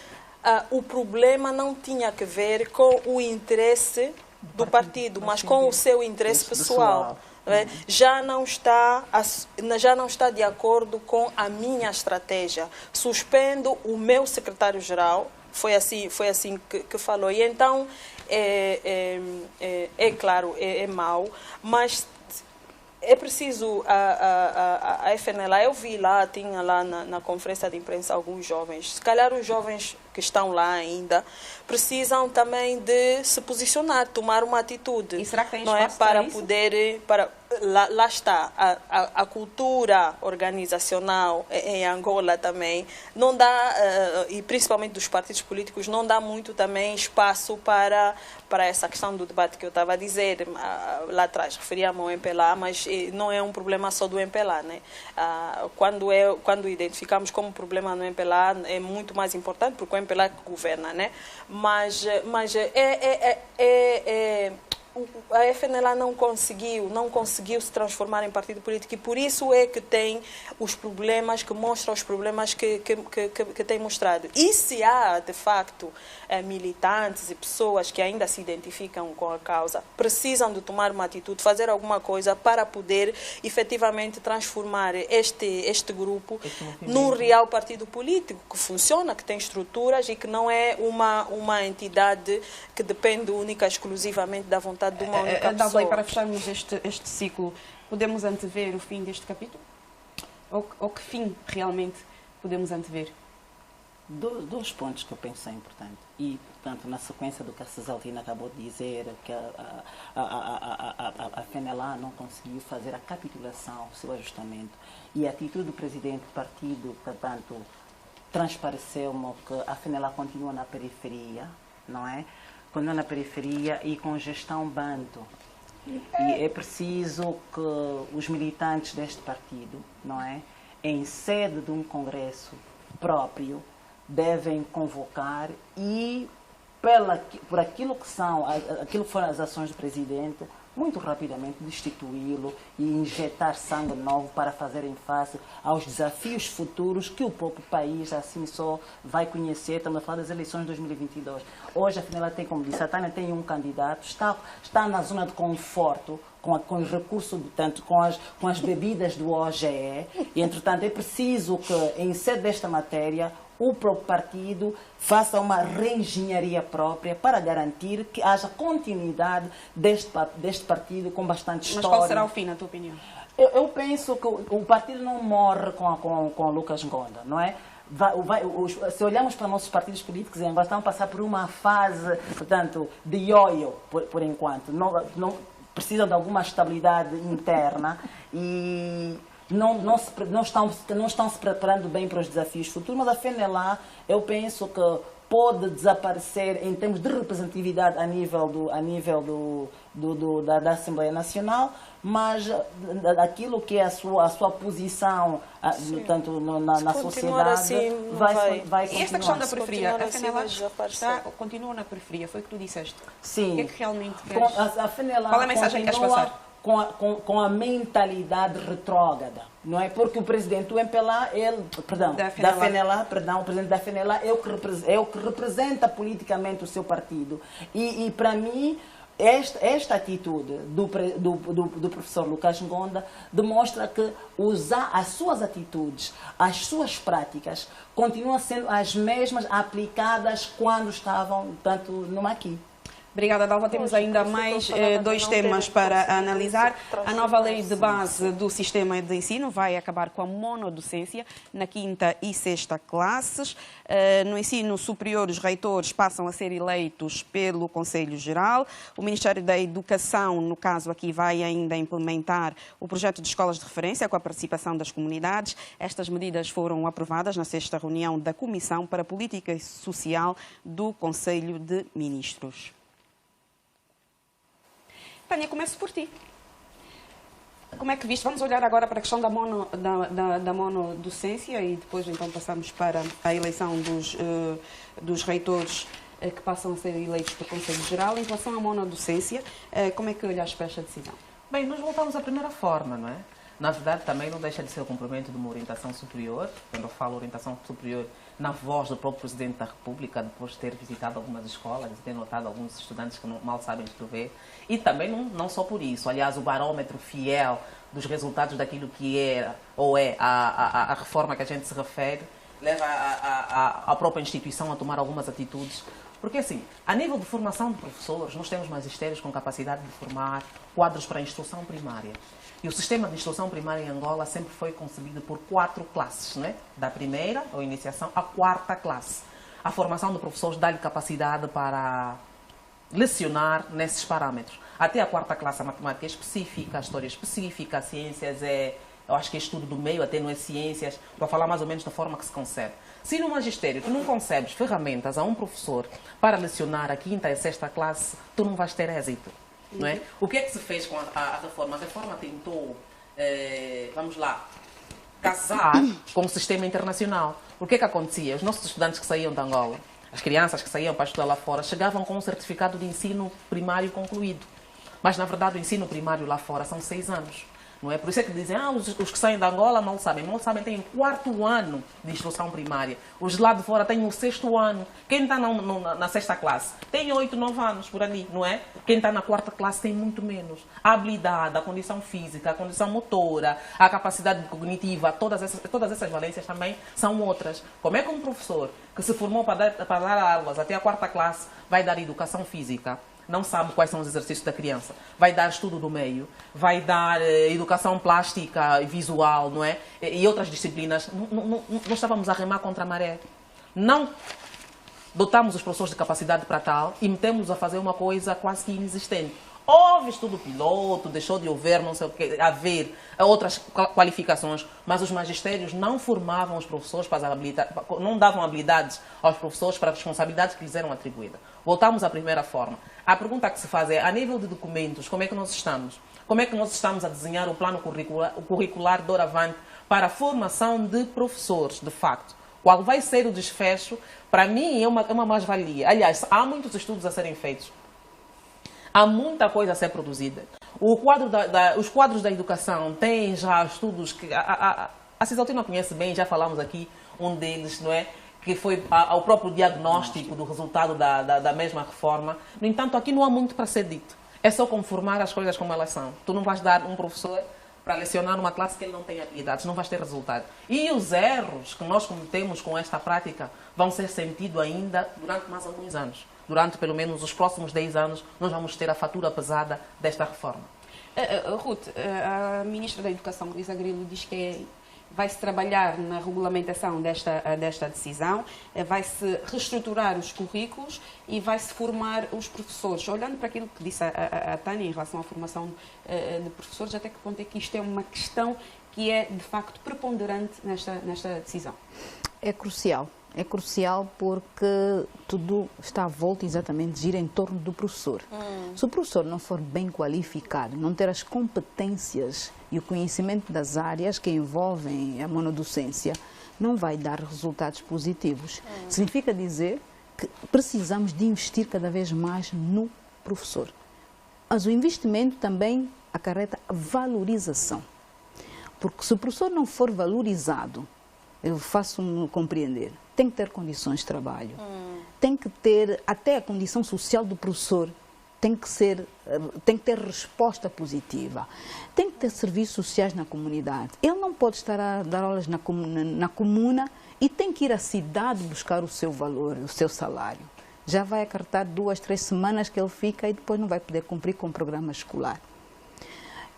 S4: o problema não tinha a ver com o interesse do partido, mas com o seu interesse pessoal. Já não está de acordo com a minha estratégia. Suspendo o meu secretário-geral, foi assim que falou. E então, claro, é mau, mas é preciso a FNLA. Eu vi lá, tinha lá na conferência de imprensa alguns jovens. Se calhar os jovens que estão lá ainda precisam também de se posicionar, tomar uma atitude.
S1: E será que tem
S4: espaço, não é, para poder lá está a cultura organizacional em Angola também não dá, e principalmente dos partidos políticos, não dá muito também espaço para essa questão do debate que eu estava a dizer lá atrás. Referia-me ao MPLA, mas não é um problema só do MPLA, né? Quando identificamos como problema no MPLA é muito mais importante, porque o MPLA é que governa, né? Mas a FNLA não conseguiu se transformar em partido político, e por isso é que tem os problemas, que mostra os problemas que tem mostrado. E se há, de facto, militantes e pessoas que ainda se identificam com a causa, precisam de tomar uma atitude, fazer alguma coisa para poder efetivamente transformar este grupo num real partido político que funciona, que tem estruturas e que não é uma entidade que depende única e exclusivamente da vontade de uma única pessoa.
S1: E para fecharmos este ciclo, podemos antever o fim deste capítulo? Ou que fim realmente podemos antever?
S3: Dois pontos que eu penso são importantes. E, portanto, na sequência do que a Cisaltina acabou de dizer, que a FNLA não conseguiu fazer a capitulação, o seu ajustamento, e a atitude do presidente do partido, portanto, transpareceu-me que a FNLA continua na periferia, não é? Continua na periferia e com gestão bando. E é preciso que os militantes deste partido, não é, em sede de um congresso próprio, devem convocar e, por aquilo que foram as ações do presidente, muito rapidamente destituí-lo e injetar sangue novo para fazerem face aos desafios futuros que o próprio país assim só vai conhecer. Estamos a falar das eleições de 2022. Hoje, afinal, tem, como disse a Tânia, tem um candidato, está na zona de conforto, com os recursos, portanto, com as bebidas do OGE, e, entretanto, é preciso que, em sede desta matéria, o próprio partido faça uma reengenharia própria para garantir que haja continuidade deste partido com bastante história.
S1: Mas qual será o fim, na tua opinião?
S3: Eu penso que o partido não morre com Lucas Ngonda, não é? Se olharmos para nossos partidos políticos, estão a passar por uma fase, portanto, de ioiô, por enquanto. Não precisam de alguma estabilidade interna e não estão se preparando bem para os desafios futuros. Mas a FENELA, eu penso que pode desaparecer em termos de representatividade a nível da Assembleia Nacional, mas aquilo que é a sua posição tanto na sociedade
S4: assim,
S3: vai continuar.
S1: E esta questão da periferia, a FENELA
S4: continua
S1: continua na periferia, foi o que tu disseste.
S3: Sim.
S1: O que é que realmente queres?
S3: A FENELA
S1: Qual é a mensagem que queres passar?
S3: Com a mentalidade retrógrada, não é? Porque o presidente do MPLA, da FENELA, o presidente da FENELA é o que representa politicamente o seu partido. E para mim, esta atitude do professor Lucas Ngonda demonstra que as suas atitudes, as suas práticas, continuam sendo as mesmas aplicadas quando estavam, tanto no Maqui.
S1: Obrigada, Dalva. Temos ainda mais dois temas para analisar. A nova lei de base do sistema de ensino vai acabar com a monodocência na quinta e sexta classes. No ensino superior, os reitores passam a ser eleitos pelo Conselho Geral. O Ministério da Educação, no caso aqui, vai ainda implementar o projeto de escolas de referência com a participação das comunidades. Estas medidas foram aprovadas na sexta reunião da Comissão para a Política Social do Conselho de Ministros. Tânia, começo por ti. Como é que viste? Vamos olhar agora para a questão da monodocência e depois então passamos para a eleição dos reitores que passam a ser eleitos pelo Conselho Geral. Em relação à monodocência, como é que olhas para esta decisão?
S5: Bem, nós voltamos à primeira forma, não é? Na verdade, também não deixa de ser o cumprimento de uma orientação superior. Quando eu falo orientação superior, na voz do próprio Presidente da República, depois de ter visitado algumas escolas e ter notado alguns estudantes que mal sabem escrever. E também não só por isso. Aliás, o barômetro fiel dos resultados daquilo que era ou é a reforma que a gente se refere, leva a própria instituição a tomar algumas atitudes. Porque, assim, a nível de formação de professores, nós temos magistérios com capacidade de formar quadros para a instrução primária. E o sistema de instrução primária em Angola sempre foi concebido por 4 classes, né? Da primeira, ou iniciação, à 4ª classe. A formação de professores dá-lhe capacidade para lecionar nesses parâmetros. Até a 4ª classe, a matemática é específica, a história é específica, a ciências eu acho que é estudo do meio, até não é ciências, para falar mais ou menos da forma que se concebe. Se no magistério tu não concebes ferramentas a um professor para lecionar a 5ª e 6ª classe, tu não vais ter êxito. Não é? O que é que se fez com a reforma? A reforma tentou, vamos lá, casar com o sistema internacional. O que é que acontecia? Os nossos estudantes que saíam de Angola, as crianças que saíam para estudar lá fora, chegavam com um certificado de ensino primário concluído. Mas, na verdade, o ensino primário lá fora são 6 anos. Não é? Por isso é que dizem, os que saem de Angola mal sabem, têm o 4º ano de instrução primária. Os de lá de fora têm o 6º ano. Quem está na 6ª classe tem 8, 9 anos por ali, não é? Quem está na 4ª classe tem muito menos. A habilidade, a condição física, a condição motora, a capacidade cognitiva, todas essas valências também são outras. Como é que um professor que se formou para dar aulas até a 4ª classe vai dar educação física? Não sabe quais são os exercícios da criança. Vai dar estudo do meio, vai dar educação plástica e visual, não é? E outras disciplinas. Nós estávamos a remar contra a maré. Não dotamos os professores de capacidade para tal e metemos a fazer uma coisa quase que inexistente. Houve estudo piloto, deixou de haver, não sei o que, haver outras qualificações, mas os magistérios não formavam os professores para as habilidades, não davam habilidades aos professores para as responsabilidades que lhes eram atribuídas. Voltamos à primeira forma. A pergunta que se faz é, a nível de documentos, como é que nós estamos? Como é que nós estamos a desenhar o plano curricular doravante para a formação de professores, de facto? Qual vai ser o desfecho? Para mim é uma mais-valia. Aliás, há muitos estudos a serem feitos. Há muita coisa a ser produzida. Os quadros da educação têm já estudos que a Cisaltina conhece bem, já falamos aqui, um deles, não é? Que foi ao próprio diagnóstico do resultado da mesma reforma. No entanto, aqui não há muito para ser dito. É só conformar as coisas como elas são. Tu não vais dar um professor para lecionar numa classe que ele não tem habilidades, não vai ter resultado. E os erros que nós cometemos com esta prática vão ser sentidos ainda durante mais alguns anos. Durante pelo menos os próximos 10 anos, nós vamos ter a fatura pesada desta reforma.
S1: Ruth, a Ministra da Educação, Luísa Grilo, diz que vai-se trabalhar na regulamentação desta decisão, vai-se reestruturar os currículos e vai-se formar os professores. Olhando para aquilo que disse a Tânia em relação à formação de professores, até que ponto é que isto é uma questão que é, de facto, preponderante nesta decisão?
S2: É crucial. É crucial porque tudo está à volta exatamente, gira em torno do professor. Se o professor não for bem qualificado, não ter as competências e o conhecimento das áreas que envolvem a monodocência, não vai dar resultados positivos. Significa dizer que precisamos de investir cada vez mais no professor. Mas o investimento também acarreta valorização. Porque se o professor não for valorizado, eu faço-me compreender, tem que ter condições de trabalho, tem que ter até a condição social do professor, tem que ter resposta positiva, tem que ter serviços sociais na comunidade. Ele não pode estar a dar aulas na comuna e tem que ir à cidade buscar o seu valor, o seu salário. Já vai acarretar 2, 3 semanas que ele fica e depois não vai poder cumprir com o programa escolar.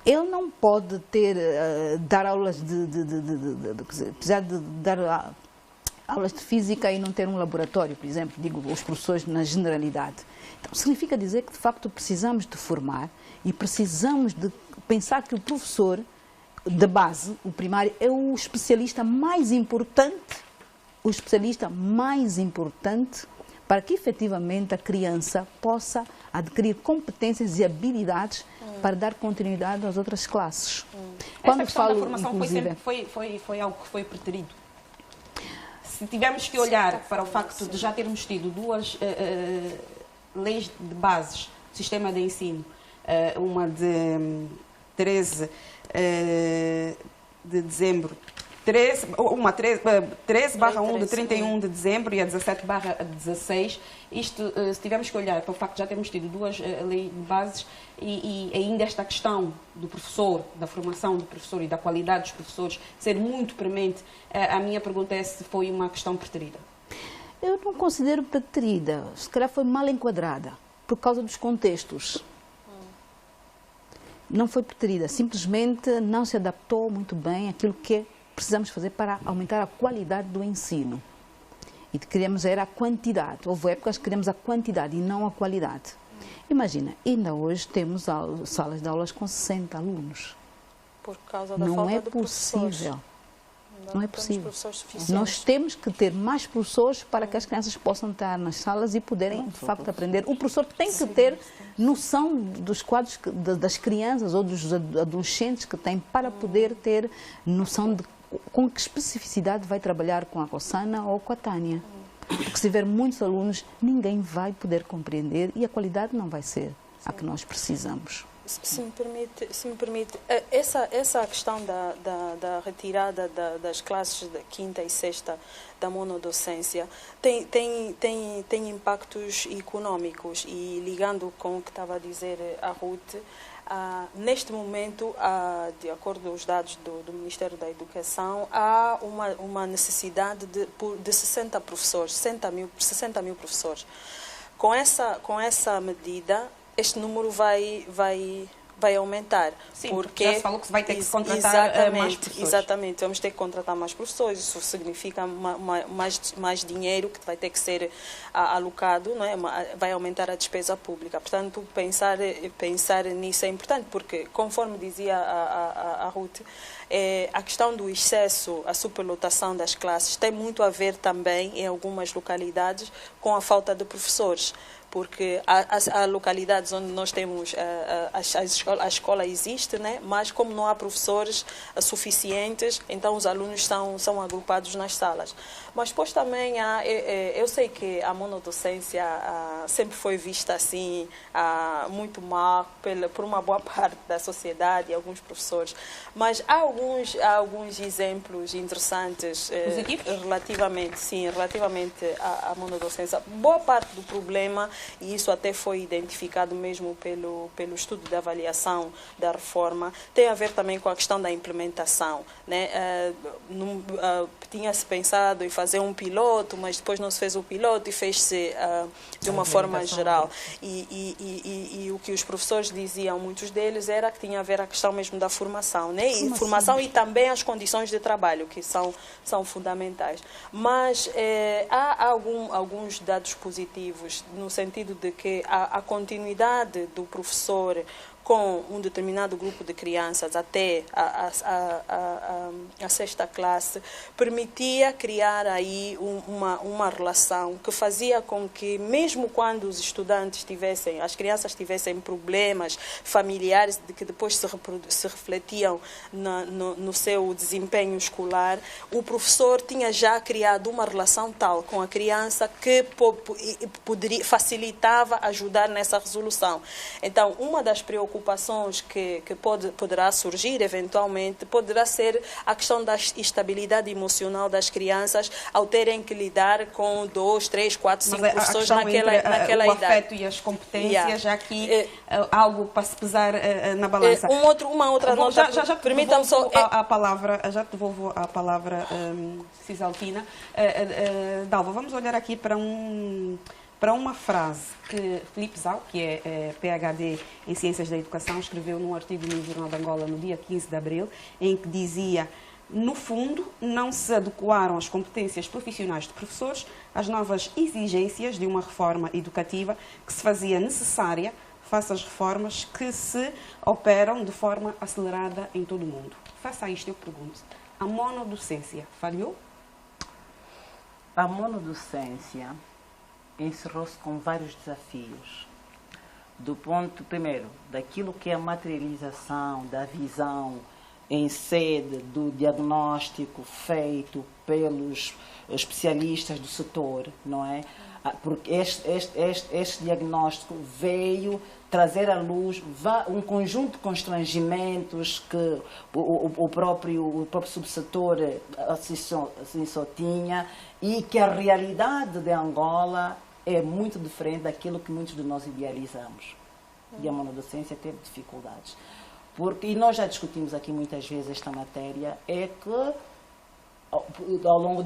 S2: Ele não pode dar aulas precisar de dar aulas de física e não ter um laboratório, por exemplo, digo, os professores na generalidade. Então, significa dizer que, de facto, precisamos de formar e precisamos de pensar que o professor da base, o primário, é o especialista mais importante, para que, efetivamente, a criança possa adquirir competências e habilidades para dar continuidade às outras classes.
S1: Esta questão da formação foi algo que foi preterido. Se tivermos que olhar para o facto de já termos tido 2 leis de bases do sistema de ensino, uma de 13 de dezembro, 13/1 de 31 de dezembro e a 17/16, isto, se tivermos que olhar para o facto de já termos tido 2 leis de bases e ainda esta questão do professor, da formação do professor e da qualidade dos professores ser muito premente, a minha pergunta é se foi uma questão preterida.
S2: Eu não considero preterida, se calhar foi mal enquadrada, por causa dos contextos. Não foi preterida, simplesmente não se adaptou muito bem àquilo que precisamos fazer para aumentar a qualidade do ensino. E queríamos era a quantidade. Houve épocas que queríamos a quantidade e não a qualidade. Imagina, ainda hoje temos salas de aulas com 60 alunos.
S4: Por causa da falta de professores.
S2: Não é possível. Nós temos que ter mais professores para que as crianças possam estar nas salas e poderem, de facto, aprender. O professor tem que ter noção dos quadros das crianças ou dos adolescentes que têm para poder ter noção de com que especificidade vai trabalhar com a Rossana ou com a Tânia. Porque se tiver muitos alunos, ninguém vai poder compreender e a qualidade não vai ser a que nós precisamos.
S4: Se me permite, essa questão da retirada das classes da 5ª e 6ª da monodocência tem impactos económicos e ligando com o que estava a dizer a Ruth, neste momento, de acordo com os dados do Ministério da Educação, há uma necessidade de 60 professores, 60 mil professores. Com essa medida, este número vai aumentar.
S1: Sim, porque já se falou que vai ter que contratar mais professores.
S4: Exatamente, vamos ter que contratar mais professores. Isso significa mais dinheiro que vai ter que ser alocado, não é? Vai aumentar a despesa pública. Portanto, pensar nisso é importante, porque, conforme dizia a Ruth, a questão do excesso, a superlotação das classes tem muito a ver também, em algumas localidades, com a falta de professores. Porque há localidades onde nós temos, a escola existe, né? Mas como não há professores suficientes, então os alunos são agrupados nas salas. Mas depois também eu sei que a monodocência sempre foi vista assim, muito mal por uma boa parte da sociedade e alguns professores. Mas há alguns exemplos interessantes relativamente à monodocência. Boa parte do problema e isso até foi identificado mesmo pelo estudo de avaliação da reforma, tem a ver também com a questão da implementação, né? Tinha-se pensado em fazer um piloto, mas depois não se fez o piloto e fez-se de uma forma geral. E o que os professores diziam, muitos deles, era que tinha a ver a questão mesmo da formação, né? E formação e também as condições de trabalho, que são fundamentais. Mas há alguns dados positivos, no sentido de que a continuidade do professor com um determinado grupo de crianças até a sexta classe, permitia criar aí uma relação que fazia com que, mesmo quando os estudantes as crianças tivessem problemas familiares de que depois se refletiam no seu desempenho escolar, o professor tinha já criado uma relação tal com a criança que facilitava ajudar nessa resolução. Então, uma das preocupações que poderá surgir eventualmente poderá ser a questão da estabilidade emocional das crianças ao terem que lidar com 2, 3, 4, 5 professores naquela
S1: o
S4: idade.
S1: afeto e as competências, já que algo para se pesar na balança.
S4: Uma outra nota,
S1: já
S4: permitam-me só...
S1: Já te devolvo a palavra, Cisaltina. Dalva, vamos olhar aqui para uma frase que Filipe Zau, que é PhD em Ciências da Educação, escreveu num artigo no Jornal de Angola no dia 15 de abril, em que dizia: no fundo, não se adequaram as competências profissionais de professores às novas exigências de uma reforma educativa que se fazia necessária face às reformas que se operam de forma acelerada em todo o mundo. Face a isto, eu pergunto, a monodocência falhou?
S3: A monodocência encerrou-se com vários desafios. Do ponto, primeiro, daquilo que é a materialização da visão em sede do diagnóstico feito pelos especialistas do setor, não é? Porque este diagnóstico veio trazer à luz um conjunto de constrangimentos que o próprio subsetor assim só tinha, e que a realidade de Angola é muito diferente daquilo que muitos de nós idealizamos. E a monodocência teve dificuldades. E nós já discutimos aqui muitas vezes esta matéria, é que ao longo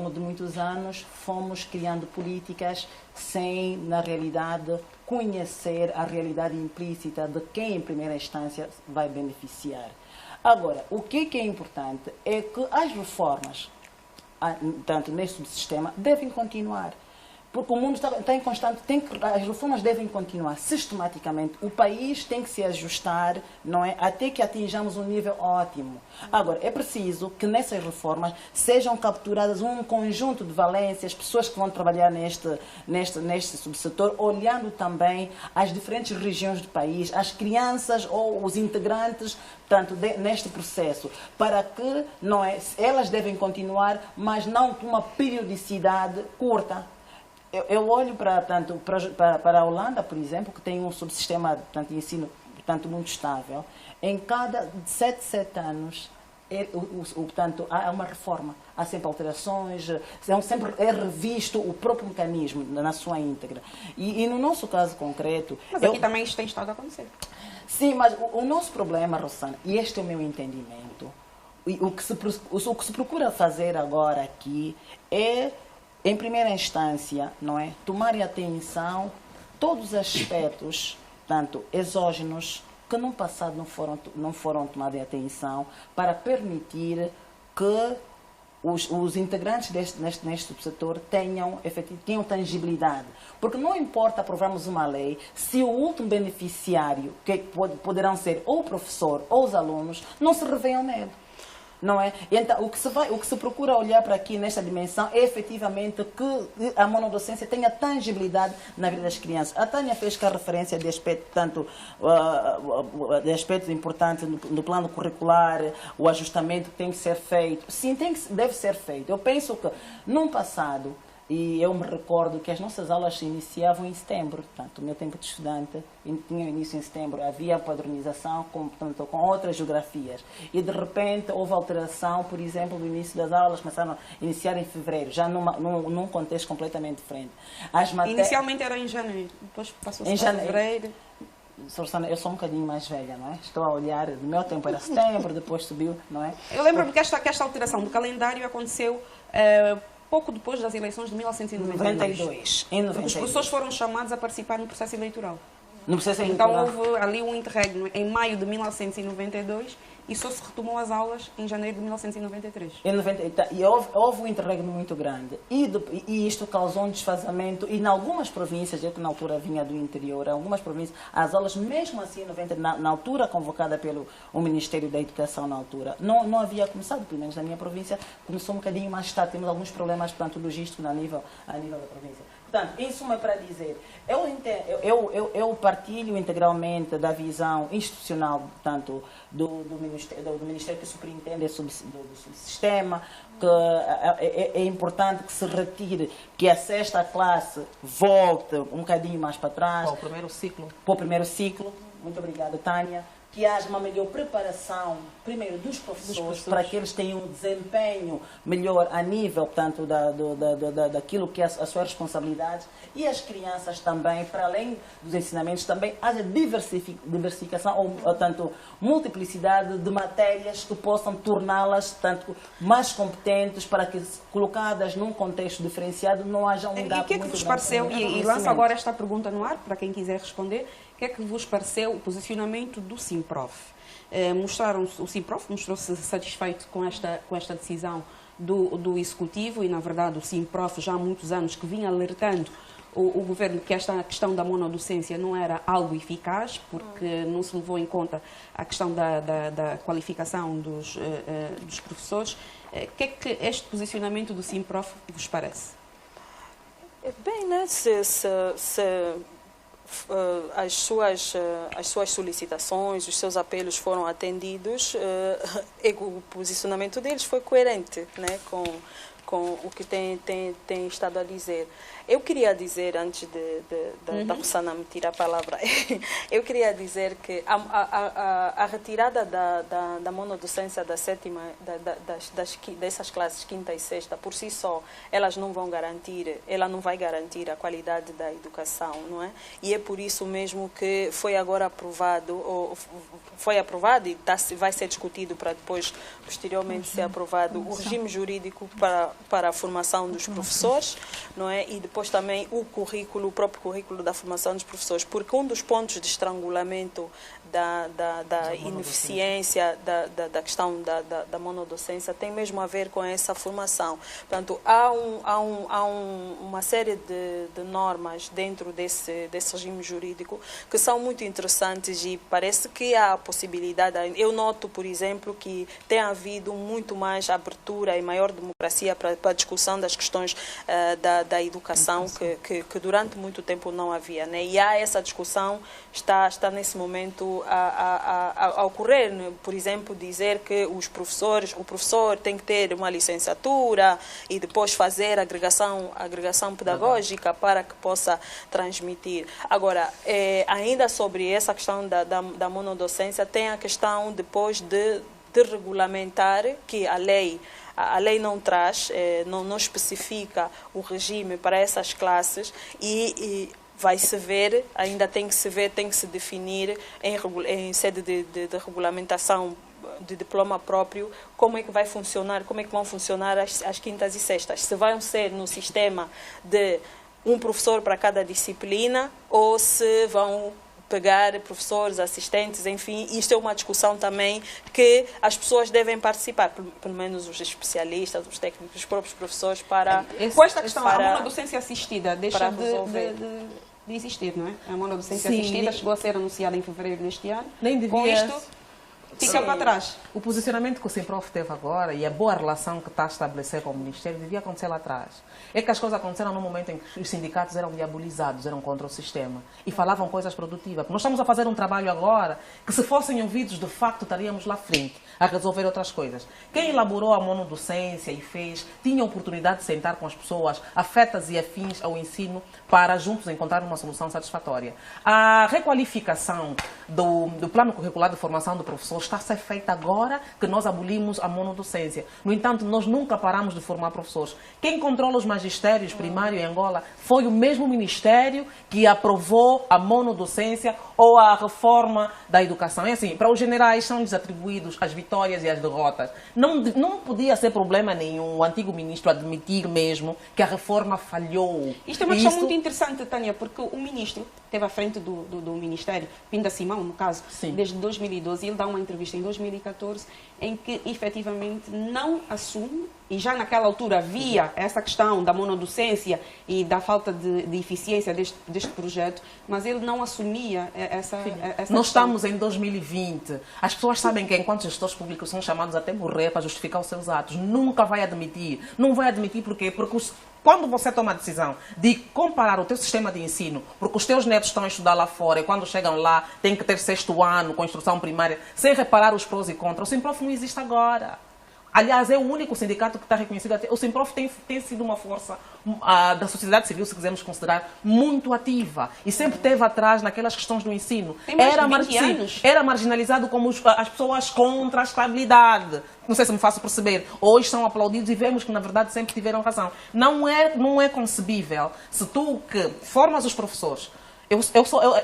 S3: de muitos anos fomos criando políticas sem, na realidade, conhecer a realidade implícita de quem, em primeira instância, vai beneficiar. Agora, o que é importante é que as reformas, tanto neste subsistema, devem continuar. Porque o mundo está em constante, as reformas devem continuar sistematicamente. O país tem que se ajustar, não é, até que atinjamos um nível ótimo. Agora, é preciso que nessas reformas sejam capturadas um conjunto de valências, pessoas que vão trabalhar neste subsetor, olhando também as diferentes regiões do país, as crianças ou os integrantes, tanto neste processo, para que, não é, elas devem continuar, mas não com uma periodicidade curta. Eu olho para a Holanda, por exemplo, que tem um subsistema de ensino muito estável. Em cada 7 anos, há uma reforma, há sempre alterações, sempre é revisto o próprio mecanismo na sua íntegra. E no nosso caso concreto...
S1: Mas aqui também isto tem estado a acontecer.
S3: Sim, mas o nosso problema, Rosana, e este é o meu entendimento, o que se procura fazer agora aqui é, em primeira instância, não é, tomar em atenção todos os aspectos, tanto exógenos, que no passado não foram tomados em atenção, para permitir que os integrantes neste subsetor tenham tangibilidade. Porque não importa aprovarmos uma lei se o último beneficiário, que poderão ser ou o professor ou os alunos, não se revêem nele. Não é? Então, o que se procura olhar para aqui nesta dimensão é efetivamente que a monodocência tenha tangibilidade na vida das crianças. A Tânia fez cá referência de aspectos de aspectos importantes no plano curricular, o ajustamento que tem que ser feito. Sim, deve ser feito. Eu penso que, no passado, E eu me recordo que as nossas aulas se iniciavam em setembro. Portanto, o meu tempo de estudante tinha início em setembro. Havia padronização portanto, com outras geografias. E, de repente, houve alteração, por exemplo, do início das aulas. Começaram a iniciar em fevereiro, já num contexto completamente diferente.
S1: Inicialmente era em janeiro, depois passou-se para fevereiro.
S3: Eu sou um bocadinho mais velha, não é? Estou a olhar, no meu tempo era setembro, depois subiu, não é?
S1: Eu lembro-me que esta alteração do calendário aconteceu pouco depois das eleições de 1992.
S3: Em 92.
S1: Os professores foram chamados a participar no processo eleitoral.
S3: No processo eleitoral.
S1: Então houve ali um interregno em maio de 1992 e só se retomou as aulas em janeiro de 1993.
S3: E houve um interregno muito grande. E isto causou um desfazamento. E em algumas províncias, eu que na altura vinha do interior, em algumas províncias, as aulas, mesmo assim, na altura convocada pelo Ministério da Educação, na altura, não havia começado, pelo menos na minha província, começou um bocadinho mais tarde. Temos alguns problemas, portanto, logísticos a nível da província. Portanto, em suma, para dizer, eu partilho integralmente da visão institucional, portanto, do Ministério que superintende do subsistema, que é importante que se retire, que a sexta classe volte um bocadinho mais para trás.
S5: Para o primeiro ciclo.
S3: Para o primeiro ciclo. Muito obrigada, Tânia. Que haja uma melhor preparação, primeiro, dos professores, para que eles tenham um desempenho melhor a nível, portanto, daquilo que é a sua responsabilidade. E as crianças também, para além dos ensinamentos, também haja diversificação, ou tanto, multiplicidade de matérias que possam torná-las, tanto, mais competentes, para que, colocadas num contexto diferenciado, não haja um gap muito grande.
S1: E o que é que vos pareceu, e lanço agora esta pergunta no ar, para quem quiser responder, o que é que vos pareceu o posicionamento do Simprof? O Simprof mostrou-se satisfeito com esta decisão do Executivo e, na verdade, o Simprof já há muitos anos que vinha alertando o Governo que esta questão da monodocência não era algo eficaz, porque não se levou em conta a questão da qualificação dos professores. O que é que este posicionamento do Simprof vos parece?
S4: Bem, né? As suas solicitações, os seus apelos foram atendidos, o posicionamento deles foi coerente, né, com o que tem estado a dizer. Eu queria dizer, antes da Rossana me tirar a palavra, eu queria dizer que a retirada da monodocência da sétima, dessas classes quinta e sexta, por si só, ela não vai garantir a qualidade da educação, não é? E é por isso mesmo que foi agora aprovado, e vai ser discutido para depois, posteriormente, ser aprovado o regime jurídico para a formação dos professores, não é? E depois também o próprio currículo da formação dos professores, porque um dos pontos de estrangulamento da ineficiência da questão da monodocência tem mesmo a ver com essa formação. Portanto, há uma série de normas dentro desse regime jurídico que são muito interessantes e parece que há a possibilidade. Eu noto, por exemplo, que tem havido muito mais abertura e maior democracia para a discussão das questões da educação que durante muito tempo não havia, né? E há essa discussão, está nesse momento a ocorrer, né? Por exemplo, dizer que o professor tem que ter uma licenciatura e depois fazer agregação pedagógica para que possa transmitir. Agora, ainda sobre essa questão da monodocência, tem a questão depois de regulamentar, que a lei não traz, não especifica o regime para essas classes e vai-se ver, ainda tem que se definir em sede de regulamentação de diploma próprio, como é que vão funcionar as quintas e sextas. Se vão ser no sistema de um professor para cada disciplina ou se vão pegar professores, assistentes, enfim, isto é uma discussão também que as pessoas devem participar, pelo menos os especialistas, os técnicos, os próprios professores,
S1: com esta questão, a monodocência assistida deixa de existir, não é? A monodocência assistida chegou a ser anunciada em fevereiro deste ano.
S5: Nem devia...
S1: fica para trás.
S5: O posicionamento que o Simprof teve agora e a boa relação que está a estabelecer com o Ministério devia acontecer lá atrás. É que as coisas aconteceram no momento em que os sindicatos eram diabolizados, eram contra o sistema e falavam coisas produtivas. Nós estamos a fazer um trabalho agora que, se fossem ouvidos, de facto, estaríamos lá frente a resolver outras coisas. Quem elaborou a monodocência e fez, tinha a oportunidade de sentar com as pessoas afetas e afins ao ensino para juntos encontrar uma solução satisfatória. A requalificação do plano curricular de formação do professor está a ser feita agora que nós abolimos a monodocência. No entanto, nós nunca paramos de formar professores. Quem controla os magistérios primário em Angola foi o mesmo Ministério que aprovou a monodocência ou a reforma da educação. É assim, para os generais são-lhes atribuídos as vitórias e as derrotas. Não podia ser problema nenhum o antigo ministro admitir mesmo que a reforma falhou.
S1: Isto é uma questão muito interessante, Tânia, porque o ministro esteve à frente do Ministério, Pinda Simão, no caso,
S5: Sim.
S1: desde 2012, e ele dá uma entrevista em 2014 em que efetivamente não assume, e já naquela altura havia essa questão da monodocência e da falta de eficiência deste projeto, mas ele não assumia essa
S5: Nós
S1: questão.
S5: estamos em 2020. As pessoas sabem que, enquanto gestores públicos, são chamados até morrer para justificar os seus atos. Nunca vai admitir. Não vai admitir por quê? Porque quando você toma a decisão de comparar o teu sistema de ensino, porque os teus netos estão a estudar lá fora e quando chegam lá têm que ter 6º ano com instrução primária, sem reparar os prós e contras, o Simprof não existe agora. Aliás, é o único sindicato que está reconhecido. O Simprof tem sido uma força da sociedade civil, se quisermos considerar, muito ativa. E sempre esteve atrás naquelas questões do ensino.
S1: Tem mais de 20 anos.
S5: Era marginalizado como as pessoas contra a estabilidade. Não sei se me faço perceber. Hoje são aplaudidos e vemos que, na verdade, sempre tiveram razão. Não é concebível, se tu que formas os professores... Eu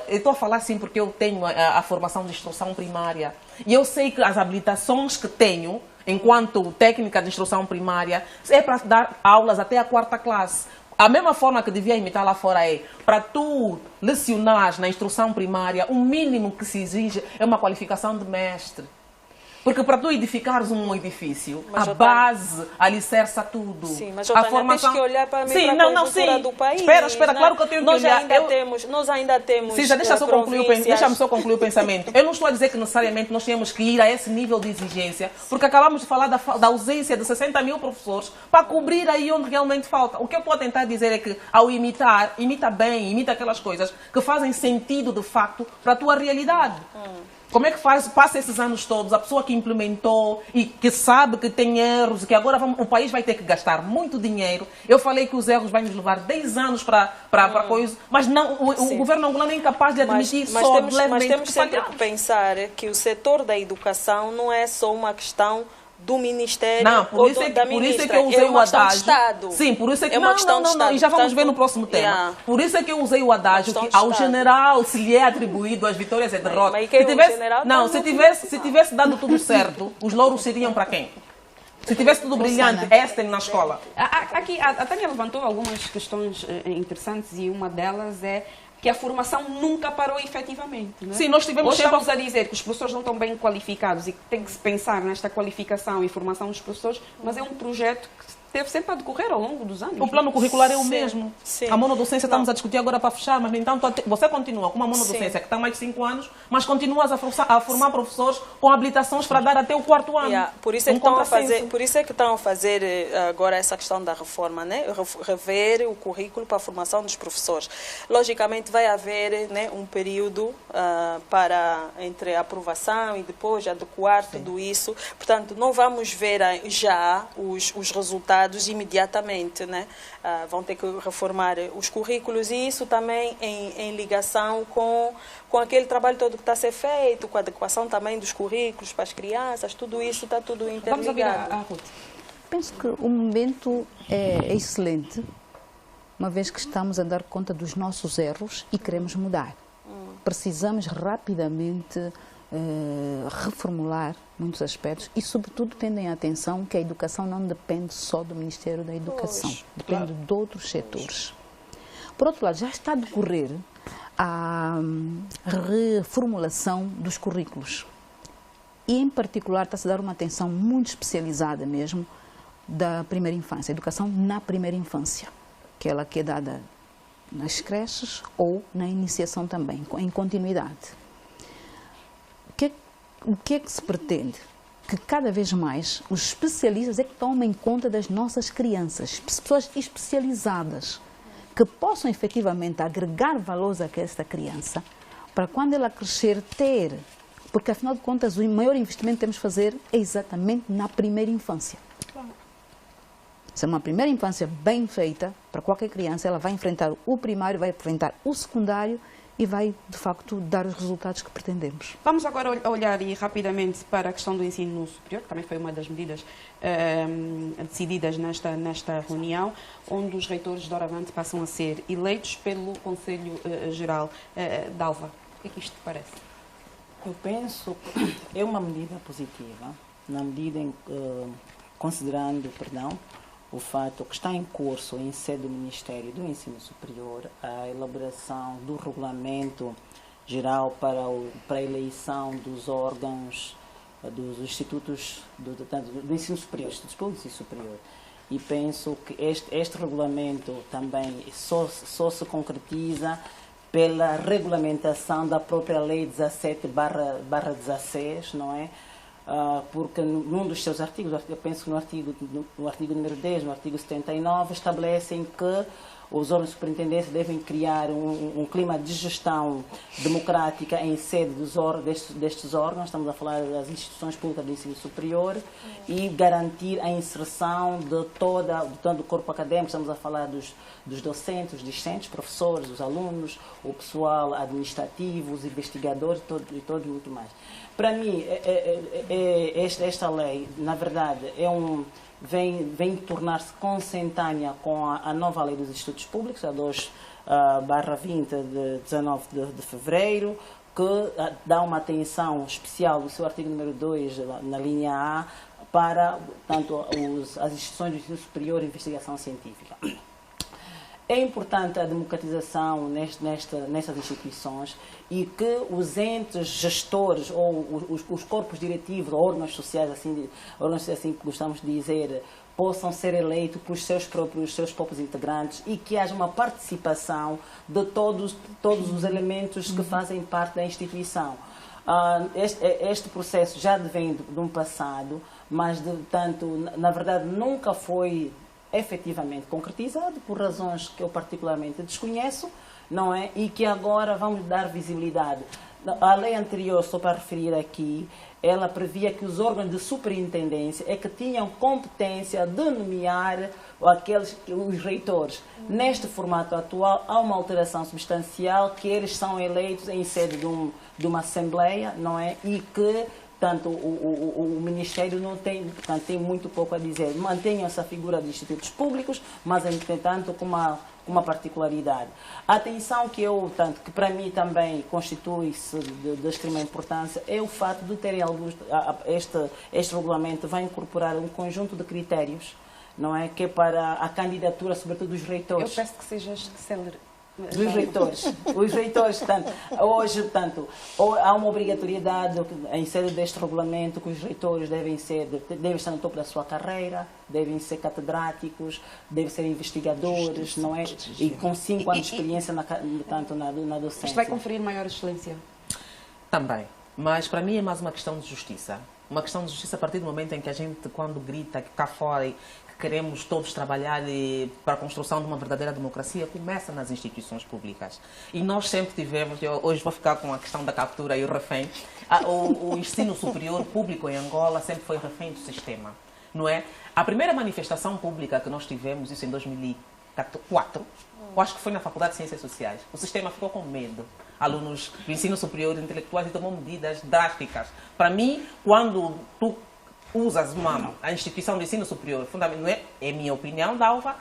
S5: estou a falar assim porque eu tenho a formação de instrução primária. E eu sei que as habilitações que tenho, enquanto técnica de instrução primária, é para dar aulas até a 4ª classe. A mesma forma que devia imitar lá fora é, para tu lecionar na instrução primária, o mínimo que se exige é uma qualificação de mestre. Porque para tu edificares um edifício, a base alicerça tudo.
S4: Sim, mas a formação... tens que olhar para a conjuntura do país.
S5: Espera, né? Claro que eu tenho que olhar.
S4: Nós ainda temos
S5: Cisa, deixa-me só concluir o pensamento. Eu não estou a dizer que necessariamente nós temos que ir a esse nível de exigência, porque acabamos de falar da ausência de 60 mil professores para cobrir aí onde realmente falta. O que eu estou a tentar dizer é que, ao imitar, imita bem, imita aquelas coisas que fazem sentido, de facto, para a tua realidade. Como é que passa esses anos todos, a pessoa que implementou e que sabe que tem erros e que agora o país vai ter que gastar muito dinheiro. Eu falei que os erros vão nos levar 10 anos para coisa, mas não, o governo angolano é incapaz de admitir
S4: mas temos sempre que pensar que o setor da educação não é só uma questão do Ministério ou da ministra.
S5: Por isso é que eu usei o adágio.
S4: Estado.
S5: Sim, por isso é que...
S4: É uma questão de Estado.
S5: E já vamos ver no próximo tema. Por isso é que eu usei o adágio que ao general se lhe é atribuído as vitórias e derrotas. Se tivesse dado tudo certo, os louros seriam para quem? Se tivesse tudo brilhante, Einstein na escola.
S1: Aqui, a Tânia levantou algumas questões interessantes e uma delas é que a formação nunca parou efetivamente. Não é?
S5: Sim, nós tivemos
S1: Hoje estamos a dizer que os professores não estão bem qualificados e que tem que se pensar nesta qualificação e formação dos professores, mas é um projeto que teve sempre a decorrer ao longo dos anos.
S5: O plano curricular é o mesmo.
S4: Sim.
S5: A monodocência estamos a discutir agora para fechar, mas, no entanto, você continua com uma monodocência que está há mais de 5 anos, mas continuas a formar professores com habilitações para dar até o 4º ano.
S4: Por isso é que estão a fazer agora essa questão da reforma, né? Rever o currículo para a formação dos professores. Logicamente, vai haver, né, um período entre a aprovação e depois adequar tudo isso. Portanto, não vamos ver já os resultados imediatamente, né? Vão ter que reformar os currículos e isso também em ligação com aquele trabalho todo que está a ser feito, com a adequação também dos currículos para as crianças, tudo isso está tudo interligado.
S1: Vamos ouvir a Ruth.
S2: Penso que o momento é excelente, uma vez que estamos a dar conta dos nossos erros e queremos mudar. Precisamos rapidamente reformular muitos aspectos e, sobretudo, tendem a atenção que a educação não depende só do Ministério da Educação, depende de outros setores. Por outro lado, já está a decorrer a reformulação dos currículos e, em particular, está-se a dar uma atenção muito especializada mesmo da primeira infância, a educação na primeira infância, aquela que é dada nas creches ou na iniciação também, em continuidade. o que é que se pretende? Que cada vez mais os especialistas é que tomem conta das nossas crianças, pessoas especializadas, que possam efetivamente agregar valores a esta criança, para quando ela crescer ter, porque afinal de contas o maior investimento que temos que fazer é exatamente na primeira infância. Se é uma primeira infância bem feita, para qualquer criança, ela vai enfrentar o primário, vai enfrentar o secundário e vai, de facto, dar os resultados que pretendemos.
S1: Vamos agora olhar rapidamente para a questão do ensino superior, que também foi uma das medidas decididas nesta reunião, onde os reitores de Doravante passam a ser eleitos pelo Conselho Geral. Dalva, o que é que isto te parece?
S3: Eu penso que é uma medida positiva, na medida em considerando, o fato que está em curso, em sede do Ministério do Ensino Superior, a elaboração do regulamento geral para a eleição dos órgãos, dos institutos do ensino superior, institutos públicos de ensino superior. E penso que este regulamento também só se concretiza pela regulamentação da própria Lei 17/16, não é? Porque num dos seus artigos, eu penso que no artigo número 10, no artigo 79, estabelecem que os órgãos de superintendência devem criar um clima de gestão democrática em sede destes órgãos, estamos a falar das instituições públicas de ensino superior, e garantir a inserção de todo o corpo académico, estamos a falar dos docentes, os discentes, professores, os alunos, o pessoal administrativo, os investigadores e todo muito mais. Para mim, esta lei, na verdade, vem tornar-se consentânea com a nova lei dos institutos públicos, a 2/20 de 19 de fevereiro, que dá uma atenção especial no seu artigo número 2, na linha A, para tanto as instituições do ensino superior e investigação científica. É importante a democratização nestas instituições e que os entes gestores ou os corpos diretivos, ou órgãos sociais, assim que gostamos de dizer, possam ser eleitos por seus próprios integrantes e que haja uma participação de todos os elementos que fazem parte da instituição. Este processo já vem de um passado, mas, na verdade, nunca foi efetivamente concretizado por razões que eu particularmente desconheço, não é? E que agora vamos dar visibilidade. A lei anterior, só para referir aqui, ela previa que os órgãos de superintendência é que tinham competência de nomear os reitores. Neste formato atual, há uma alteração substancial que eles são eleitos em sede de uma assembleia, não é? E que portanto, o Ministério não tem, portanto, tem muito pouco a dizer. Mantenham essa figura de institutos públicos, mas, entretanto, com uma particularidade. A atenção que que para mim também constitui-se de extrema importância, é o fato de terem este regulamento vai incorporar um conjunto de critérios, não é? Que é para a candidatura, sobretudo dos reitores.
S1: Eu peço que sejas célere.
S3: Dos reitores. Os reitores, hoje, há uma obrigatoriedade em sede deste regulamento que os reitores devem estar no topo da sua carreira, devem ser catedráticos, devem ser investigadores, não é? E com 5 anos de experiência na docência.
S1: Isto vai conferir maior excelência?
S5: Também. Mas para mim é mais uma questão de justiça. Uma questão de justiça a partir do momento em que a gente, quando grita que cá fora queremos todos trabalhar para a construção de uma verdadeira democracia, começa nas instituições públicas. E nós sempre tivemos, hoje vou ficar com a questão da captura e o refém, o ensino superior público em Angola sempre foi refém do sistema, não é? A primeira manifestação pública que nós tivemos, isso em 2004, eu acho que foi na Faculdade de Ciências Sociais. O sistema ficou com medo. Alunos do ensino superior, intelectuais, e tomou medidas drásticas. Para mim, quando tu usas a instituição de ensino superior, fundamentalmente, é minha opinião, Dalva,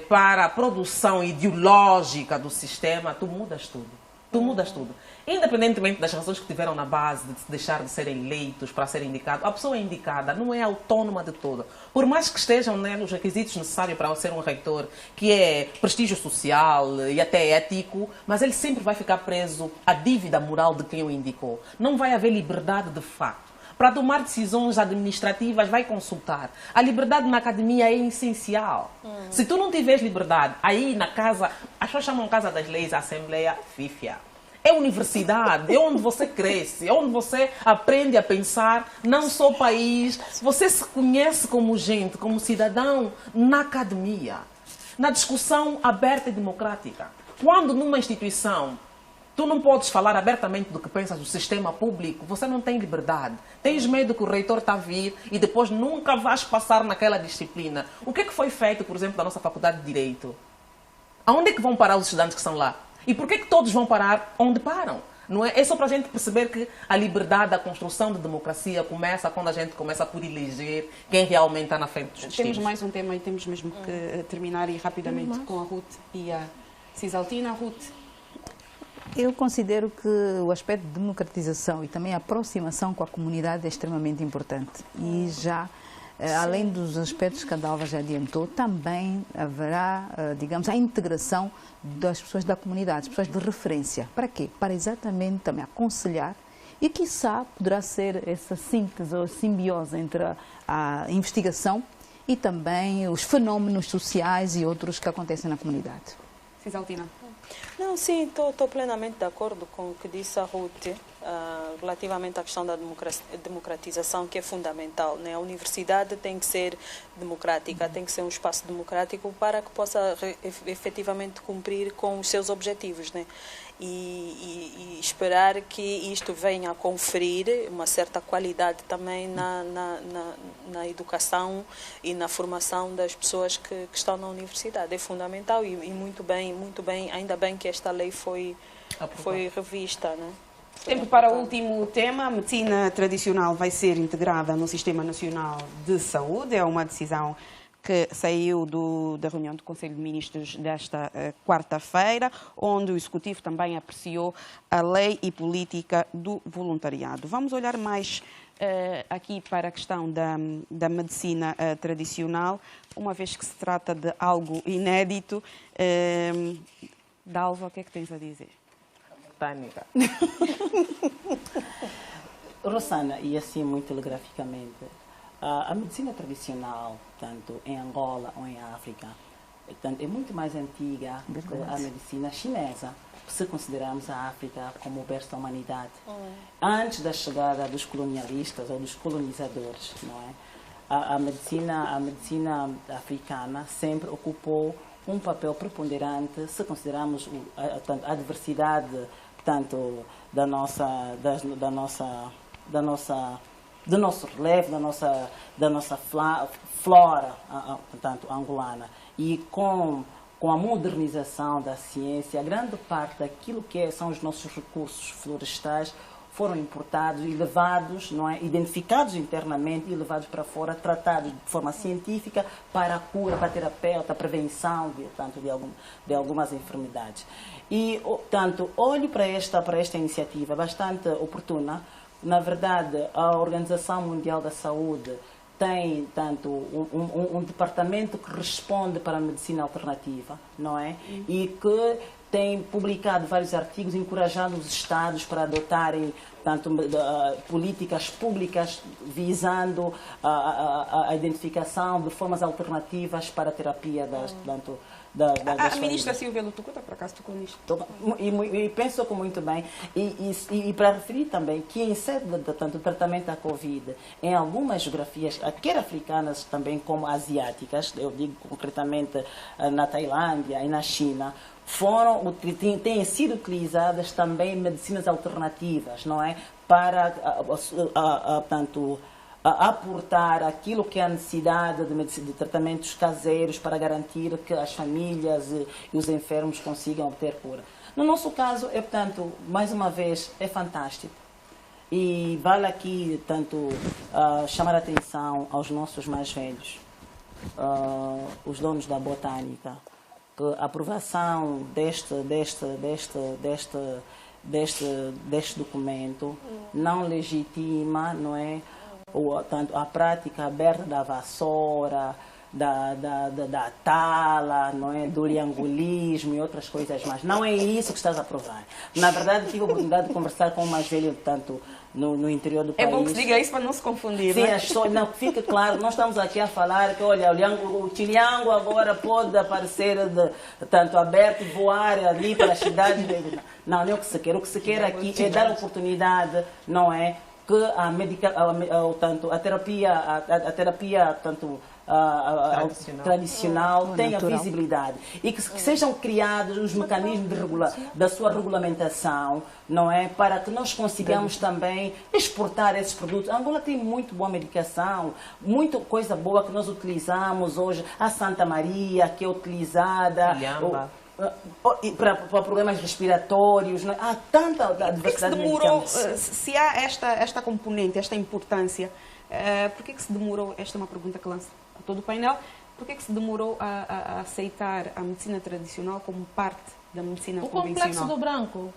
S5: para a produção ideológica do sistema, tu mudas tudo. Tu mudas tudo. Independentemente das razões que tiveram na base de deixar de serem eleitos para ser indicado, a pessoa indicada não é autônoma de todo. Por mais que estejam nos requisitos necessários para ser um reitor, que é prestígio social e até ético, mas ele sempre vai ficar preso à dívida moral de quem o indicou. Não vai haver liberdade de fato. Para tomar decisões administrativas, vai consultar. A liberdade na academia é essencial. Se tu não tiveres liberdade, aí na casa, as pessoas chamam casa das leis, a Assembleia Fífia. É universidade, é onde você cresce, é onde você aprende a pensar, não só o país. Você se conhece como gente, como cidadão, na academia, na discussão aberta e democrática. Quando numa instituição tu não podes falar abertamente do que pensas do sistema público, você não tem liberdade. Tens medo que o reitor está a vir e depois nunca vais passar naquela disciplina. O que é que foi feito, por exemplo, da nossa faculdade de Direito? Aonde é que vão parar os estudantes que estão lá? E por que é que todos vão parar onde param? Não é? É só para a gente perceber que a liberdade, a construção de democracia começa quando a gente começa por eleger quem realmente está na frente dos destinos.
S1: Temos mais um tema e temos mesmo que terminar e rapidamente com a Ruth e a Cisaltina. Ruth.
S2: Eu considero que o aspecto de democratização e também a aproximação com a comunidade é extremamente importante. E já, além dos aspectos que a Dalva já adiantou, também haverá, digamos, a integração das pessoas da comunidade, as pessoas de referência. Para quê? Para exatamente também aconselhar e, quiçá, poderá ser essa síntese ou simbiose entre a investigação e também os fenómenos sociais e outros que acontecem na comunidade.
S1: Cisaltina.
S4: Não, sim, estou plenamente de acordo com o que disse a Ruth relativamente à questão da democratização, que é fundamental, né? A universidade tem que ser democrática, tem que ser um espaço democrático para que possa efetivamente cumprir com os seus objetivos, né? E esperar que isto venha a conferir uma certa qualidade também na educação e na formação das pessoas que estão na universidade. É fundamental e muito bem, ainda bem que esta lei foi revista, né?
S1: Tempo para o último tema. A medicina tradicional vai ser integrada no Sistema Nacional de Saúde. É uma decisão que saiu da reunião do Conselho de Ministros desta quarta-feira, onde o Executivo também apreciou a lei e política do voluntariado. Vamos olhar mais aqui para a questão da medicina tradicional, uma vez que se trata de algo inédito. Dalva, o que é que tens a dizer?
S5: Tânica.
S3: Rosana, e assim muito telegraficamente, a medicina tradicional, tanto em Angola ou em África, é muito mais antiga que a medicina chinesa, se considerarmos a África como o berço da humanidade. Antes da chegada dos colonialistas ou dos colonizadores, não é? A medicina africana sempre ocupou um papel preponderante, se considerarmos a diversidade, portanto, do nosso relevo, da nossa flora, portanto, angolana. E com a modernização da ciência, grande parte daquilo que são os nossos recursos florestais foram importados e levados, não é, identificados internamente e levados para fora, tratados de forma científica para a cura, para a terapia, a prevenção de algumas enfermidades. E, tanto, olho para esta iniciativa bastante oportuna. Na verdade, a Organização Mundial da Saúde tem, tanto, um departamento que responde para a medicina alternativa, não é? E que tem publicado vários artigos encorajando os Estados para adotarem tanto políticas públicas visando a identificação de formas alternativas para a terapia das
S1: A ministra Silvia Lutucuta, por acaso, tocou nisto.
S3: E penso que muito bem. E para referir também que em sede do tratamento da Covid, em algumas geografias, quer africanas também como asiáticas, eu digo concretamente na Tailândia e na China, têm sido utilizadas também medicinas alternativas, não é? Para, portanto, aportar aquilo que é a necessidade de tratamentos caseiros para garantir que as famílias e os enfermos consigam obter cura. No nosso caso, portanto, mais uma vez, é fantástico. E vale aqui, tanto, chamar a atenção aos nossos mais velhos, os donos da botânica, que a aprovação deste documento não legitima, não é, tanto a prática aberta da vassoura, da tala, não é? Do oriangulismo e outras coisas mais. Não é isso que estás a provar. Na verdade, tive a oportunidade de conversar com o mais velho, tanto no interior do país.
S1: É bom que se diga isso para não se confundir.
S3: Sim,
S1: não é?
S3: as pessoas, não, fica claro, nós estamos aqui a falar que, olha, o Tilhango agora pode aparecer tanto aberto e voar ali para as cidades. Não, não é o que se quer. O que se quer aqui é dar oportunidade, não é? Que a terapia tanto tradicional tenha
S2: natural.
S3: visibilidade e que sejam criados os mecanismos da sua regulamentação, não é, para que nós consigamos também exportar esses produtos. A Angola tem muito boa medicação, muita coisa boa que nós utilizamos hoje, a Santa Maria, que é utilizada para problemas respiratórios, não é? Há tanta diversidade de medicamentos.
S1: Se há esta componente, esta importância, por que se demorou, esta é uma pergunta que lanço a todo o painel, por que se demorou a aceitar a medicina tradicional como parte da medicina convencional?
S5: O complexo do branco.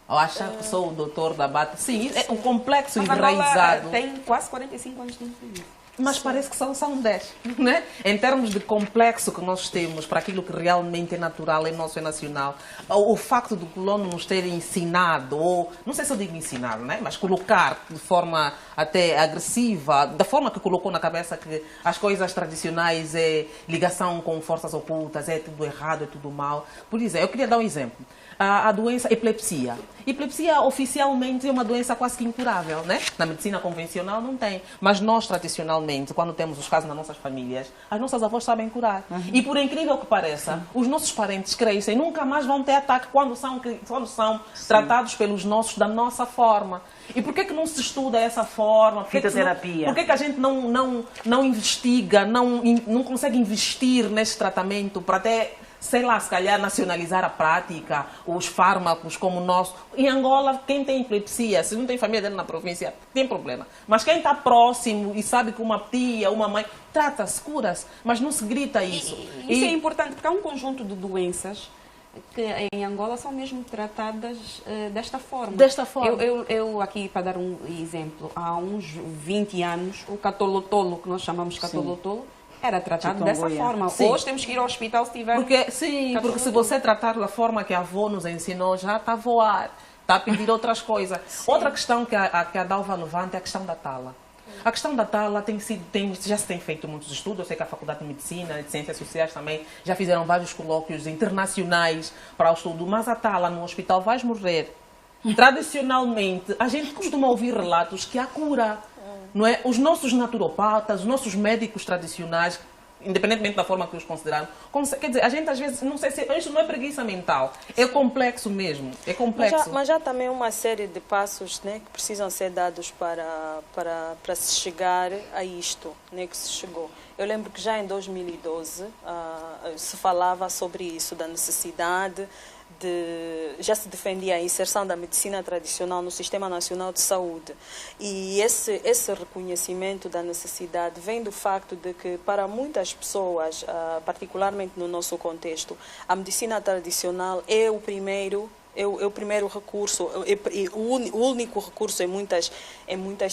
S5: Ou achar que sou o doutor da bata. Sim, é um complexo
S1: Mas Angola
S5: enraizado.
S1: tem quase 45 anos de independência.
S5: Mas parece que são 10, né? Em termos de complexo que nós temos para aquilo que realmente é natural, é nosso, é nacional, o facto do colono nos ter ensinado, ou não sei se eu digo ensinado, né? Mas colocar de forma até agressiva, da forma que colocou na cabeça que as coisas tradicionais é ligação com forças ocultas, é tudo errado, é tudo mal. Por exemplo, eu queria dar um exemplo. A doença epilepsia. Epilepsia oficialmente é uma doença quase que incurável, né? Na medicina convencional não tem. Mas nós, tradicionalmente, quando temos os casos nas nossas famílias, as nossas avós sabem curar. E por incrível que pareça, os nossos parentes crescem, nunca mais vão ter ataque quando são tratados pelos nossos da nossa forma. E por que não se estuda essa forma?
S3: Fitoterapia.
S5: Por que a gente não investiga, não consegue investir nesse tratamento para até, sei lá, se calhar nacionalizar a prática, os fármacos como o nosso. Em Angola, quem tem epilepsia, se não tem família dele na província, tem problema. Mas quem está próximo e sabe que uma tia, uma mãe, trata-se, cura-se, mas não se grita isso.
S1: Isso é importante, porque há um conjunto de doenças que em Angola são mesmo tratadas desta forma.
S5: Desta forma.
S1: Eu aqui, para dar um exemplo, há uns 20 anos, o catolotolo, que nós chamamos catolotolo, era tratado dessa forma.
S5: Sim.
S1: Hoje temos que ir ao hospital se tiver...
S5: Porque se você tratar da forma que a avó nos ensinou, já está a voar, está a pedir outras coisas. Outra questão que a Dalva levanta é a questão da tala. A questão da tala já se tem feito muitos estudos. Eu sei que a Faculdade de Medicina e de Ciências Sociais também já fizeram vários colóquios internacionais para o estudo. Mas a tala no hospital vais morrer. Tradicionalmente, a gente costuma ouvir relatos que há cura. Não é? Os nossos naturopatas, os nossos médicos tradicionais, independentemente da forma que os consideraram, quer dizer, a gente às vezes, não sei se isso não é preguiça mental, é complexo mesmo, é complexo.
S4: Mas já também uma série de passos, né, que precisam ser dados para se chegar a isto, né, que se chegou. Eu lembro que já em 2012 se falava sobre isso, da necessidade já se defendia a inserção da medicina tradicional no Sistema Nacional de Saúde. E esse reconhecimento da necessidade vem do facto de que, para muitas pessoas, particularmente no nosso contexto, a medicina tradicional é o primeiro recurso, o único recurso em muitas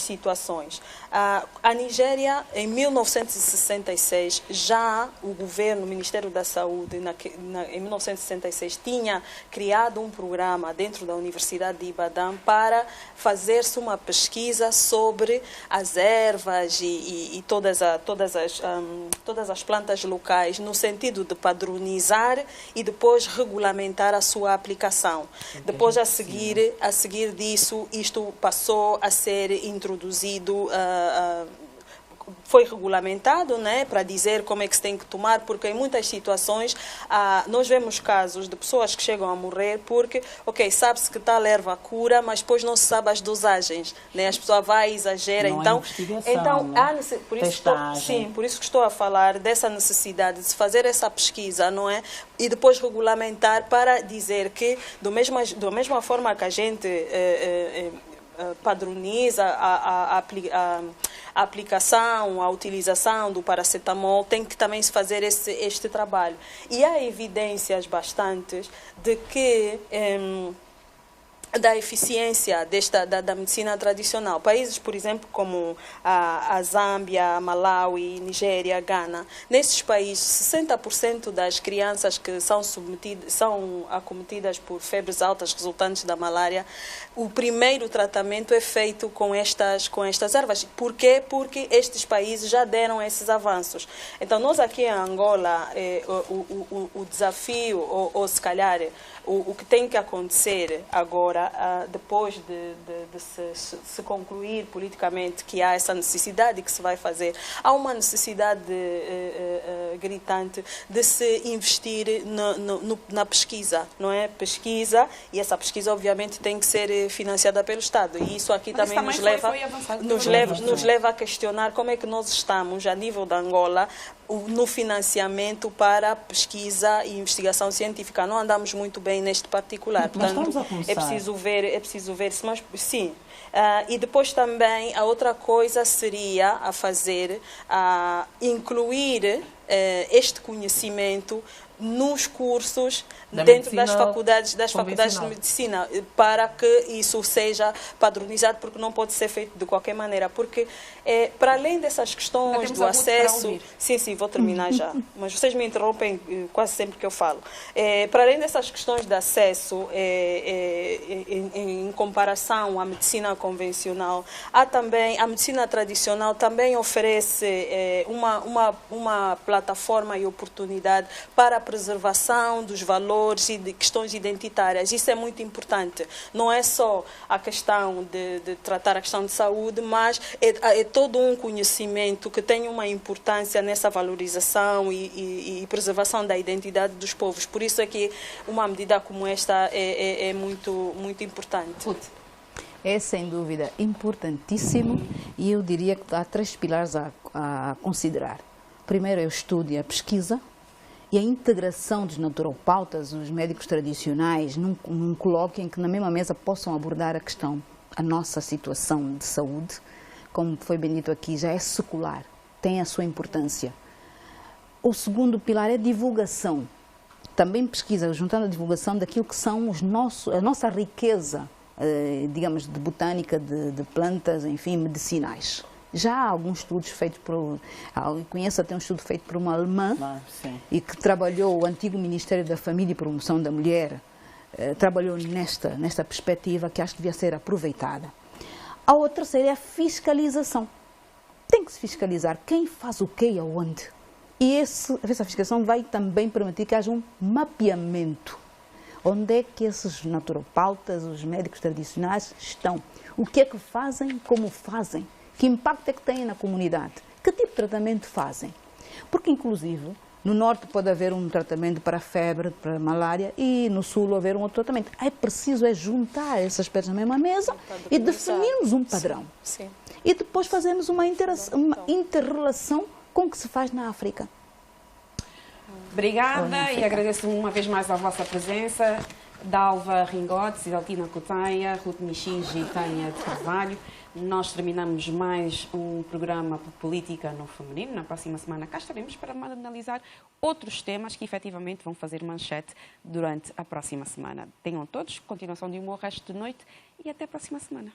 S4: situações. A Nigéria, em 1966, já o governo, o Ministério da Saúde, em 1966, tinha criado um programa dentro da Universidade de Ibadan para fazer-se uma pesquisa sobre as ervas e todas as plantas locais, no sentido de padronizar e depois regulamentar a sua aplicação. Depois, a seguir disso, isto passou a ser introduzido, foi regulamentado, né, para dizer como é que se tem que tomar, porque em muitas situações nós vemos casos de pessoas que chegam a morrer porque, sabe-se que tal erva cura, mas depois não se sabe as dosagens, né, as pessoas vão e exageram.
S3: Então,
S4: por isso que estou a falar dessa necessidade de se fazer essa pesquisa, não é? E depois regulamentar para dizer que, da mesma forma que a gente padroniza a aplicação, a utilização do paracetamol, tem que também se fazer este trabalho. E há evidências bastantes de que da eficiência da medicina tradicional. Países, por exemplo, como a Zâmbia, a Malawi, Nigéria, Gana, nesses países, 60% das crianças que são acometidas por febres altas resultantes da malária, o primeiro tratamento é feito com estas ervas. Por quê? Porque estes países já deram esses avanços. Então, nós aqui em Angola, o desafio, ou se calhar, o que tem que acontecer agora, depois de se concluir politicamente que há essa necessidade que se vai fazer, há uma necessidade gritante de se investir na pesquisa, não é? Pesquisa, e essa pesquisa obviamente tem que ser financiada pelo Estado. E isso aqui também nos leva a questionar como é que nós estamos, a nível da Angola, no financiamento para pesquisa e investigação científica. Não andamos muito bem neste particular. Portanto, é preciso ver se nós... Sim. E depois também a outra coisa seria a fazer, incluir este conhecimento nos cursos dentro das faculdades de medicina, para que isso seja padronizado, porque não pode ser feito de qualquer maneira, porque para além dessas questões do acesso... Sim, vou terminar já, mas vocês me interrompem quase sempre que eu falo. Para além dessas questões de acesso, em comparação à medicina convencional, há também, a medicina tradicional também oferece uma plataforma e oportunidade para a preservação dos valores e de questões identitárias. Isso é muito importante. Não é só a questão de tratar a questão de saúde, mas é todo um conhecimento que tem uma importância nessa valorização e preservação da identidade dos povos. Por isso é que uma medida como esta é muito, muito importante.
S2: É, sem dúvida, importantíssimo, e eu diria que há 3 pilares a considerar. Primeiro é o estudo e a pesquisa, e a integração dos naturopautas, os médicos tradicionais, num colóquio em que na mesma mesa possam abordar a nossa situação de saúde, como foi bem dito aqui, já é secular, tem a sua importância. O segundo pilar é a divulgação, também pesquisa, juntando a divulgação daquilo que são a nossa riqueza, digamos, de botânica, de plantas, enfim, medicinais. Já há alguns estudos feitos conheço até um estudo feito por uma alemã, e que trabalhou o antigo Ministério da Família e Promoção da Mulher, trabalhou nesta perspectiva que acho que devia ser aproveitada. A outra seria a fiscalização. Tem que se fiscalizar quem faz o quê e aonde. E essa fiscalização vai também permitir que haja um mapeamento. Onde é que esses naturopautas, os médicos tradicionais estão? O que é que fazem, como fazem? Que impacto é que têm na comunidade? Que tipo de tratamento fazem? Porque, inclusive, no norte pode haver um tratamento para a febre, para a malária, e no sul haver um outro tratamento. É preciso juntar essas peças na mesma mesa e definirmos um padrão.
S4: Sim.
S2: E depois fazermos uma inter-relação com o que se faz na África.
S1: Obrigada e agradeço uma vez mais a vossa presença. Dalva Ringote, Cisaltina Coteia, Ruth Michinge e Tânia de Carvalho. Nós terminamos mais um programa Política no Feminino. Na próxima semana cá estaremos para analisar outros temas que efetivamente vão fazer manchete durante a próxima semana. Tenham todos continuação de um bom resto de noite e até a próxima semana.